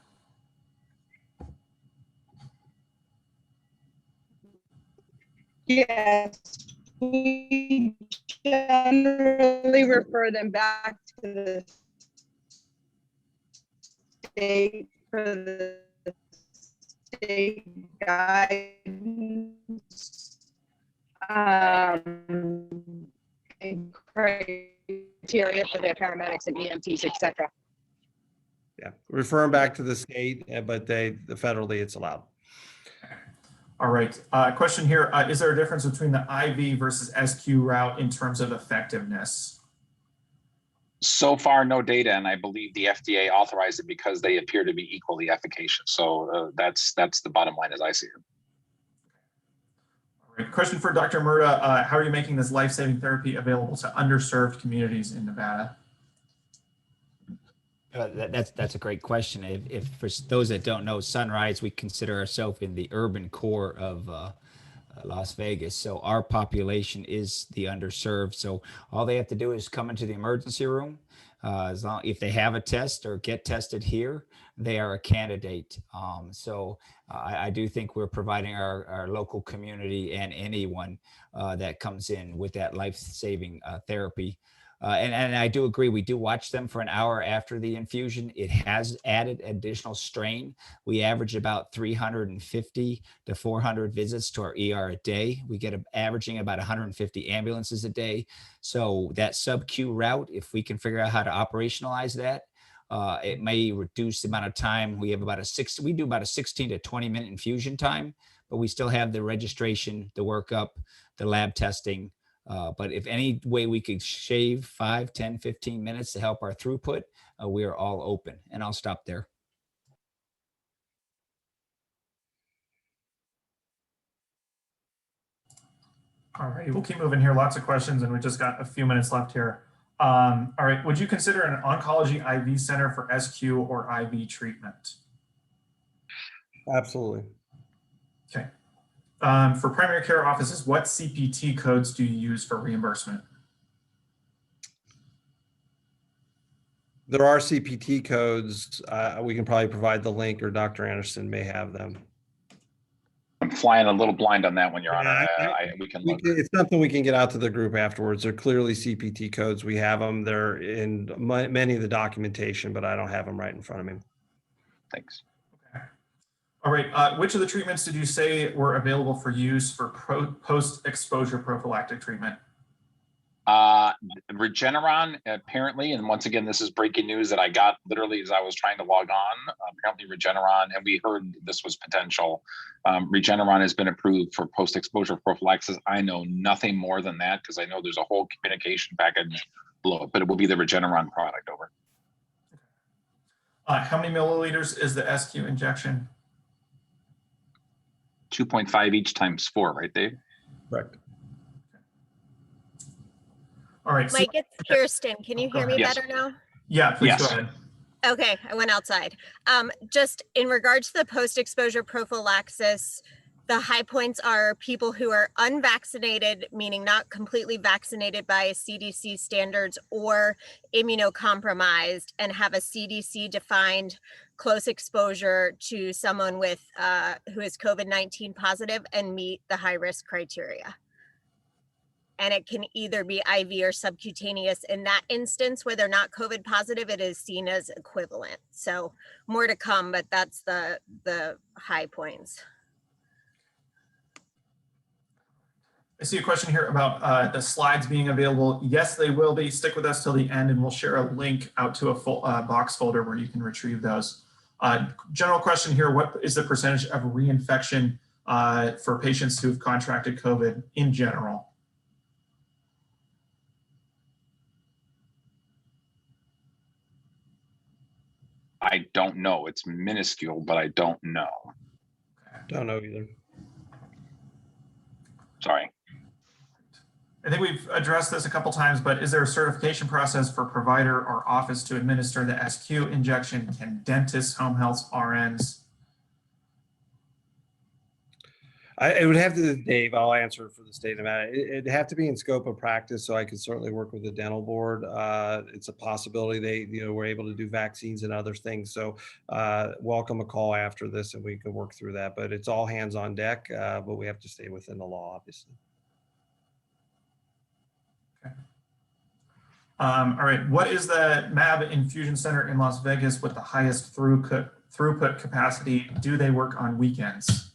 Yes, we generally refer them back to the state for the state guidance and criteria for their paramedics and EMTs, etc. Yeah, refer them back to the state, but federally it's allowed. All right. Question here. Is there a difference between the IV versus SQ route in terms of effectiveness? So far, no data, and I believe the FDA authorized it because they appear to be equally efficacious. So that's the bottom line as I see it. All right. Question for Dr. Murda. How are you making this life-saving therapy available to underserved communities in Nevada? That's a great question. If for those that don't know, Sunrise, we consider ourselves in the urban core of Las Vegas. So our population is the underserved. So all they have to do is come into the emergency room. If they have a test or get tested here, they are a candidate. I do think we're providing our local community and anyone that comes in with that life-saving therapy. And I do agree, we do watch them for an hour after the infusion. It has added additional strain. We average about 350 to 400 visits to our ER a day. We get averaging about 150 ambulances a day. So that sub-Q route, if we can figure out how to operationalize that, it may reduce the amount of time. We do about a 16 to 20 minute infusion time, but we still have the registration, the workup, the lab testing. But if any way we could shave 5, 10, 15 minutes to help our throughput, we are all open. And I'll stop there. All right, we'll keep moving here. Lots of questions, and we just got a few minutes left here. All right, would you consider an oncology IV center for SQ or IV treatment? Absolutely. Okay. For primary care offices, what CPT codes do you use for reimbursement? There are CPT codes. We can probably provide the link, or Dr. Anderson may have them. I'm flying a little blind on that one, Your Honor. We can look. It's something we can get out to the group afterwards. They're clearly CPT codes. We have them. They're in many of the documentation, but I don't have them right in front of me. Thanks. Okay. All right. Which of the treatments did you say were available for use for post-exposure prophylactic treatment? Regeneron, apparently, and once again, this is breaking news that I got literally as I was trying to log on. Apparently Regeneron, and we heard this was potential. Regeneron has been approved for post-exposure prophylaxis. I know nothing more than that because I know there's a whole communication package below it, but it will be the Regeneron product over. How many milliliters is the SQ injection? 2.5 each times 4, right, Dave? Correct. All right. Mike, it's Kirsten. Can you hear me Yes. better now? Yeah, please Yes. go ahead. Okay, I went outside. Just in regards to the post-exposure prophylaxis, the high points are people who are unvaccinated, meaning not completely vaccinated by CDC standards, or immunocompromised and have a CDC-defined close exposure to someone with who is COVID-19 positive and meet the high-risk criteria. and it can either be IV or subcutaneous. In that instance, where they're not COVID positive, it is seen as equivalent. So more to come, but that's the high points. I see a question here about the slides being available. Yes, they will be. Stick with us till the end, and we'll share a link out to a full box folder where you can retrieve those. General question here: what is the percentage of reinfection for patients who've contracted COVID in general? I don't know. It's minuscule, but I don't know. Don't know either. Sorry. I think we've addressed this a couple times, but is there a certification process for provider or office to administer the SQ injection? Can dentists, home health, RNs? It would have to, Dave, I'll answer for the state of Nevada. It'd have to be in scope of practice, so I could certainly work with the dental board. It's a possibility they, we're able to do vaccines and other things. So welcome a call after this and we can work through that, but it's all hands on deck, but we have to stay within the law, obviously. Okay. All right, what is the MAB infusion center in Las Vegas with the highest throughput capacity? Do they work on weekends?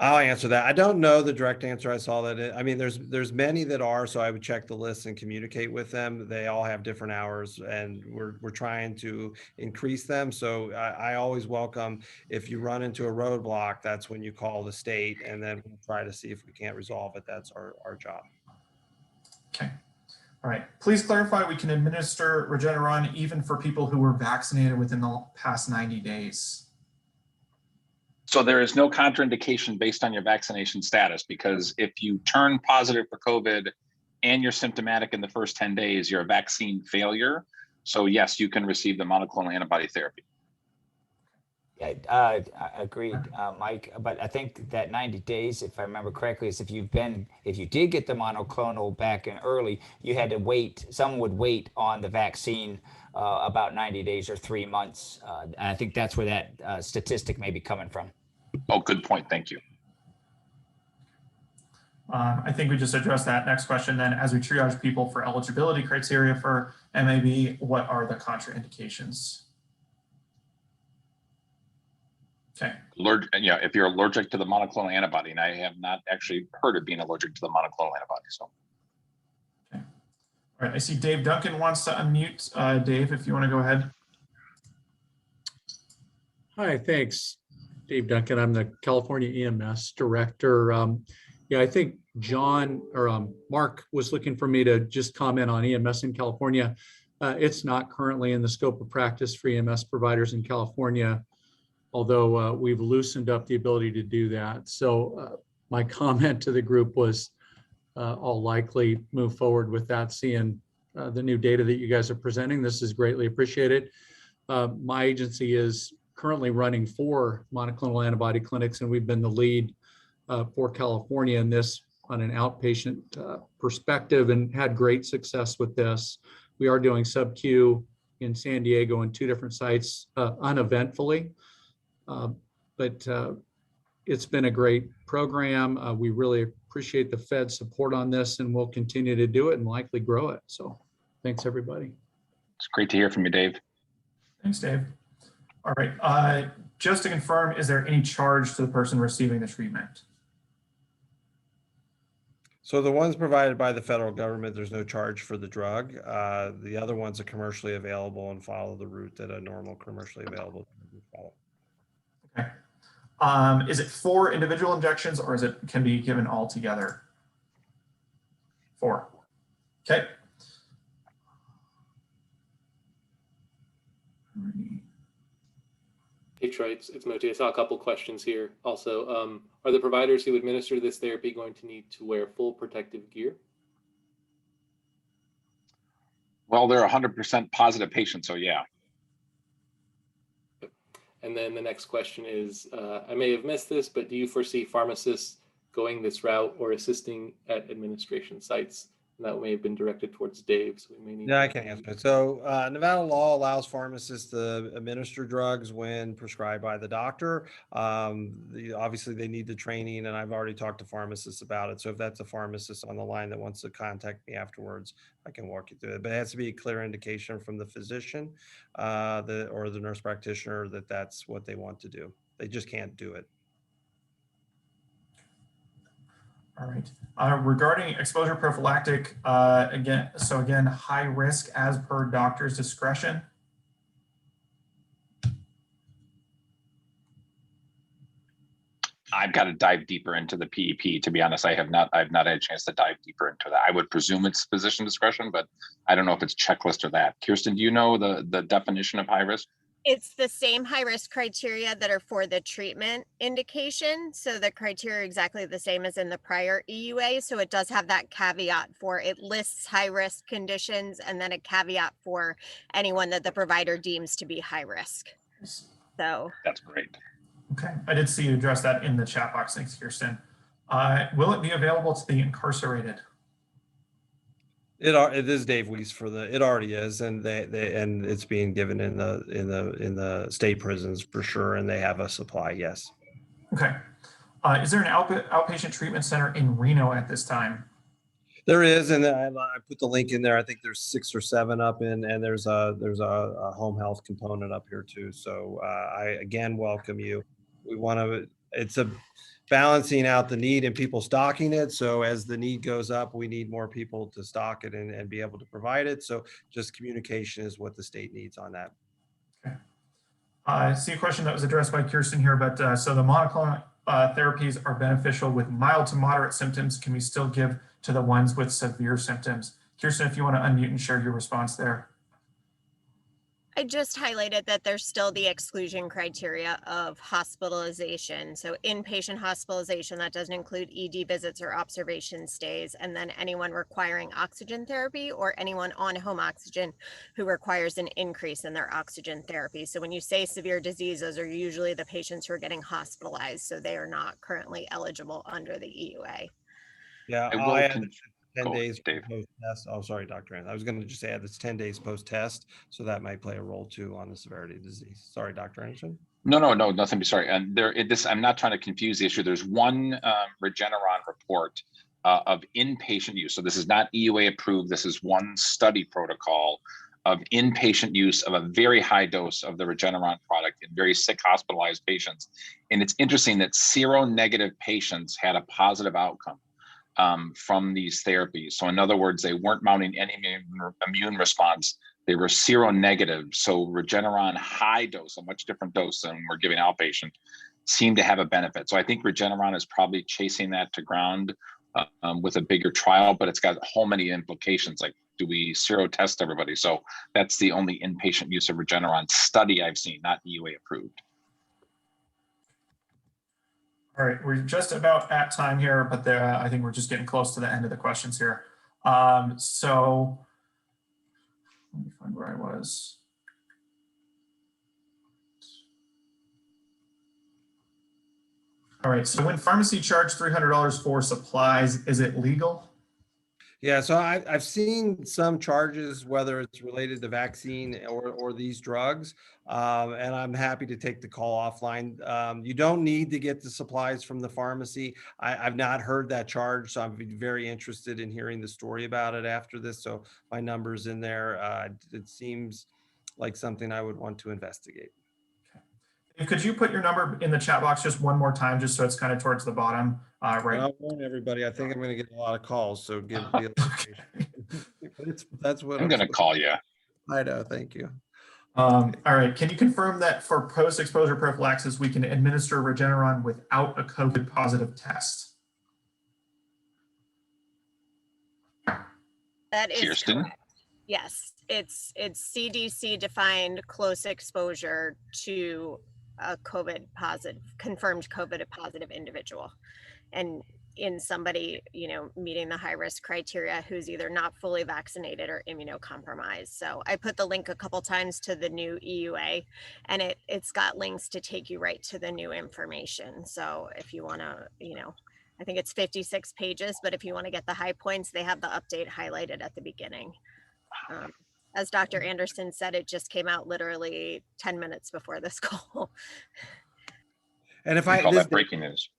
I'll answer that. I don't know the direct answer. I saw that. I mean, there's many that are, so I would check the list and communicate with them. They all have different hours, and we're trying to increase them. So I always welcome, if you run into a roadblock, that's when you call the state, and then we'll try to see if we can't resolve it. That's our job. Okay. All right. Please clarify, we can administer Regeneron even for people who were vaccinated within the past 90 days. So there is no contraindication based on your vaccination status, because if you turn positive for COVID and you're symptomatic in the first 10 days, you're a vaccine failure. So yes, you can receive the monoclonal antibody therapy. Yeah, agreed, Mike. But I think that 90 days, if I remember correctly, is if you did get the monoclonal back in early, you had to wait. Someone would wait on the vaccine about 90 days or 3 months. And I think that's where that statistic may be coming from. Oh, good point. Thank you. I think we just addressed that. Next question then, as we triage people for eligibility criteria for MAB, what are the contraindications? Okay. Yeah, if you're allergic to the monoclonal antibody, and I have not actually heard of being allergic to the monoclonal antibody. So. Okay. All right, I see Dave Duncan wants to unmute. Dave, if you want to go ahead. Hi, thanks. Dave Duncan, I'm the California EMS director. Yeah, I think John or Mark was looking for me to just comment on EMS in California. It's not currently in the scope of practice for EMS providers in California, although we've loosened up the ability to do that. So my comment to the group was I'll likely move forward with that, seeing the new data that you guys are presenting. This is greatly appreciated. My agency is currently running 4 monoclonal antibody clinics, and we've been the lead for California in this on an outpatient perspective and had great success with this. We are doing sub-Q in San Diego in 2 different sites uneventfully, but it's been a great program. We really appreciate the Fed support on this, and we'll continue to do it and likely grow it. So thanks, everybody. It's great to hear from you, Dave. Thanks, Dave. All right, just to confirm, is there any charge to the person receiving the treatment? So the ones provided by the federal government, there's no charge for the drug. The other ones are commercially available and follow the route that a normal commercially available would follow. Okay. Is it 4 individual injections, or can be given all together? 4. Okay. Hey Troy, it's Moti. I saw a couple questions here. Also, are the providers who administer this therapy going to need to wear full protective gear? Well, they're 100% positive patients, so yeah. And then the next question is, I may have missed this, but do you foresee pharmacists going this route or assisting at administration sites That may have been directed towards Dave, so we may need. Yeah, I can answer it. So Nevada law allows pharmacists to administer drugs when prescribed by the doctor. Obviously, they need the training, and I've already talked to pharmacists about it. So if that's a pharmacist on the line that wants to contact me afterwards, I can walk you through it. But it has to be a clear indication from the physician or the nurse practitioner that that's what they want to do. They just can't do it. All right. Regarding exposure prophylactic, again, high risk as per doctor's discretion. I've got to dive deeper into the PEP. To be honest, I've not had a chance to dive deeper into that. I would presume it's physician discretion, but I don't know if it's checklist or that. Kirsten, do you know the definition of high risk? It's the same high risk criteria that are for the treatment indication. So the criteria are exactly the same as in the prior EUA. So it does have that caveat for it lists high risk conditions and then a caveat for anyone that the provider deems to be high risk. So That's great. Okay, I did see you address that in the chat box. Thanks, Kirsten. Will it be available to the incarcerated? It is Dave Weiss for it already is, and and it's being given in the state prisons for sure, and they have a supply. Yes. Okay. Is there an outpatient treatment center in Reno at this time? There is, and I put the link in there. I think there's 6 or 7 up and there's a home health component up here too. So I again welcome you. We want to. It's a balancing out the need and people stocking it. So as the need goes up, we need more people to stock it and be able to provide it. So just communication is what the state needs on that. Okay. I see a question that was addressed by Kirsten here, but so the monoclonal therapies are beneficial with mild to moderate symptoms. Can we still give to the ones with severe symptoms? Kirsten, if you want to unmute and share your response there. I just highlighted that there's still the exclusion criteria of hospitalization. So inpatient hospitalization, that doesn't include ED visits or observation stays, and then anyone requiring oxygen therapy or anyone on home oxygen who requires an increase in their oxygen therapy. So when you say severe disease, those are usually the patients who are getting hospitalized. So they are not currently eligible under the EUA. Yeah, I I'll will add 10 go, days Dave. post-test. Oh, sorry, Dr. Ann. I was going to just add this 10 days post-test, so that might play a role too on the severity of disease. Sorry, Dr. Anderson. No, nothing to be sorry. And I'm not trying to confuse the issue. There's one Regeneron report of inpatient use. So this is not EUA approved. This is one study protocol of inpatient use of a very high dose of the Regeneron product in very sick hospitalized patients. And it's interesting that seronegative patients had a positive outcome from these therapies. So in other words, they weren't mounting any immune response. They were seronegative. So Regeneron high dose, a much different dose than we're giving outpatient, seemed to have a benefit. So I think Regeneron is probably chasing that to ground with a bigger trial, but it's got a whole many implications. Like, do we serotest everybody? So that's the only inpatient use of Regeneron study I've seen, not EUA approved. All right, we're just about at time here, but I think we're just getting close to the end of the questions here. So let me find where I was. All right, so when pharmacy charge $300 for supplies, is it legal? Yeah, so I've seen some charges, whether it's related to vaccine or these drugs, and I'm happy to take the call offline. You don't need to get the supplies from the pharmacy. I've not heard that charge, so I'm very interested in hearing the story about it after this. So my number's in there. It seems like something I would want to investigate. Could you put your number in the chat box just one more time, just so it's kind of towards the bottom, right? I'll warn everybody. I think I'm going to get a lot of calls, so give me that's what I'm going to call you. I know. Thank you. All right. Can you confirm that for post-exposure prophylaxis, we can administer Regeneron without a COVID positive test? That is Kirsten? correct. Yes, it's CDC defined close exposure to a confirmed COVID positive individual, and in somebody, meeting the high risk criteria who's either not fully vaccinated or immunocompromised. So I put the link a couple times to the new EUA, and it's got links to take you right to the new information. So if you want to, I think it's 56 pages, but if you want to get the high points, they have the update highlighted at the beginning. As Dr. Anderson said, it just came out literally 10 minutes before this call. And if We I call this, that breaking news.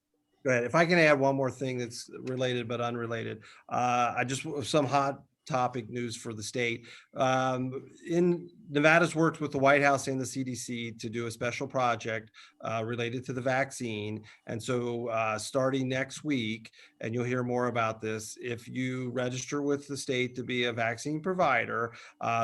go ahead. If I can add one more thing that's related but unrelated, I just some hot topic news for the state. In Nevada's worked with the White House and the CDC to do a special project related to the vaccine. And so starting next week, and you'll hear more about this, if you register with the state to be a vaccine provider,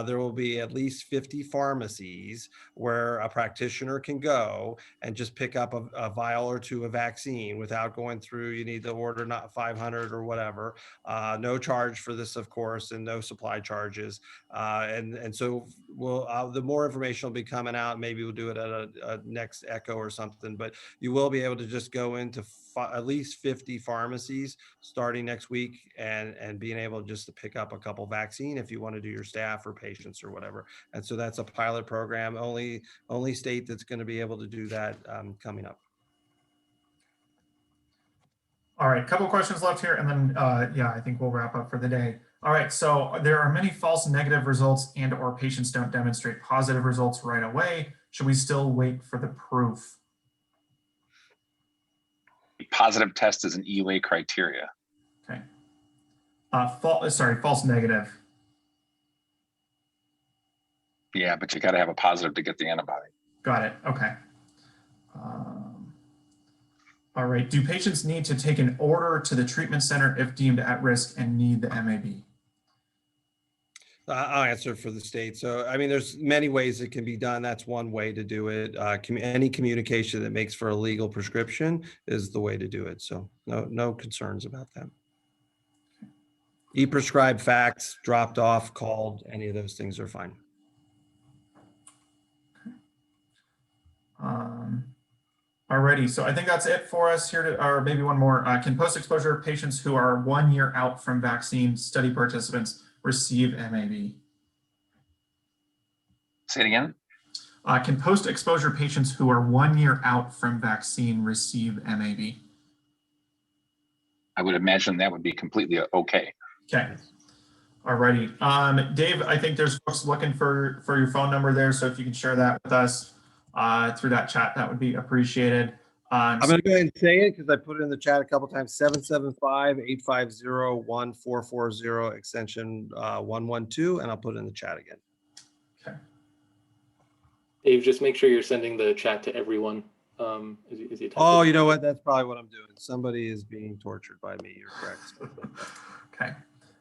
there will be at least 50 pharmacies where a practitioner can go and just pick up a vial or two of vaccine without going through, you need to order not 500 or whatever. No charge for this, of course, and no supply charges. And so the more information will be coming out. Maybe we'll do it at a next Echo or something, but you will be able to just go into at least 50 pharmacies starting next week and being able just to pick up a couple vaccine if you want to do your staff or patients or whatever. And so that's a pilot program, only state that's going to be able to do that coming up. All right, a couple questions left here, and then yeah, I think we'll wrap up for the day. All right, so there are many false negative results and or patients don't demonstrate positive results right away. Should we still wait for the proof? Positive test is an EUA criteria. Okay. False negative. Yeah, but you got to have a positive to get the antibody. Got it. Okay. All right. Do patients need to take an order to the treatment center if deemed at risk and need the MAB? I'll answer for the state. So, I mean, there's many ways it can be done. That's one way to do it. Any communication that makes for a legal prescription is the way to do it. So no concerns about that. E-prescribed, fax, dropped off, called, any of those things are fine. Alrighty, so I think that's it for us here, or maybe one more. Can post-exposure patients who are 1 year out from vaccine study participants receive MAB? Say it again. Can post-exposure patients who are 1 year out from vaccine receive MAB? I would imagine that would be completely okay. Okay. Alrighty. Dave, I think there's folks looking for your phone number there. So if you can share that with us through that chat, that would be appreciated. I'm going to go ahead and say it because I put it in the chat a couple times, 775-850-1440, extension 112, and I'll put it in the chat again. Okay. Dave, just make sure you're sending the chat to everyone. As you type Oh, it. you know what? That's probably what I'm doing. Somebody is being tortured by me. You're correct. Okay.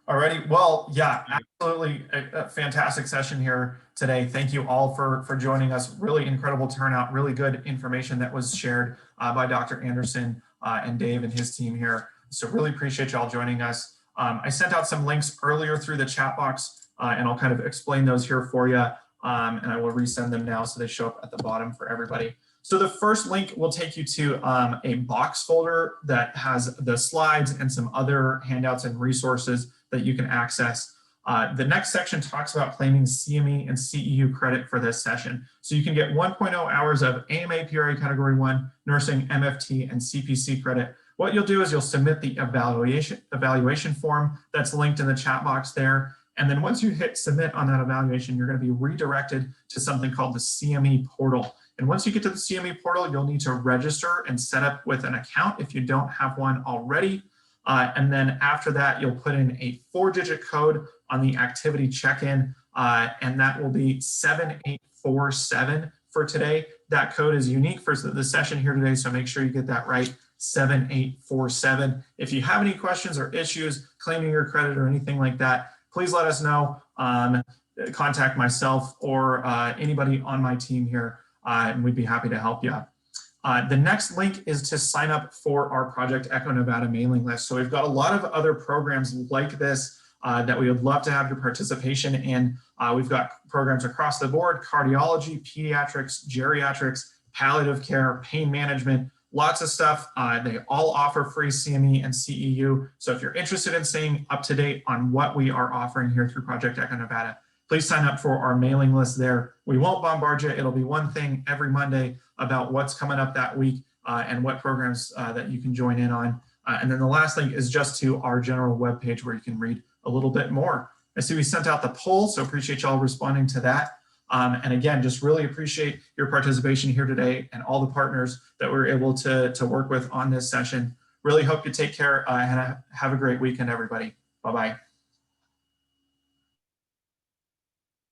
Alrighty. Well, yeah, absolutely a fantastic session here today. Thank you all for joining us. Really incredible turnout, really good information that was shared by Dr. Anderson and Dave and his team here. So really appreciate y'all joining us. I sent out some links earlier through the chat box and I'll kind of explain those here for you. And I will resend them now so they show up at the bottom for everybody. So the first link will take you to a box folder that has the slides and some other handouts and resources that you can access. The next section talks about claiming CME and CEU credit for this session. So you can get 1.0 hours of AMA PRA Category 1, Nursing, MFT, and CPC credit. What you'll do is you'll submit the evaluation form that's linked in the chat box there. And then once you hit submit on that evaluation, you're going to be redirected to something called the CME portal. And once you get to the CME portal, you'll need to register and set up with an account if you don't have one already. And then after that, you'll put in a 4-digit code on the activity check-in, and that will be 7847 for today. That code is unique for the session here today, so make sure you get that right, 7847. If you have any questions or issues claiming your credit or anything like that, please let us know. Contact myself or anybody on my team here, and we'd be happy to help you. The next link is to sign up for our Project Echo Nevada mailing list. So we've got a lot of other programs like this that we would love to have your participation in. We've got programs across the board: cardiology, pediatrics, geriatrics, palliative care, pain management, lots of stuff. They all offer free CME and CEU. So if you're interested in staying up to date on what we are offering here through Project Echo Nevada, please sign up for our mailing list there. We won't bombard you. It'll be one thing every Monday about what's coming up that week and what programs that you can join in on. And then the last link is just to our general webpage where you can read a little bit more. I see we sent out the poll, so appreciate y'all responding to that. And again, just really appreciate your participation here today and all the partners that we're able to work with on this session. Really hope you take care and have a great weekend, everybody. Bye-bye.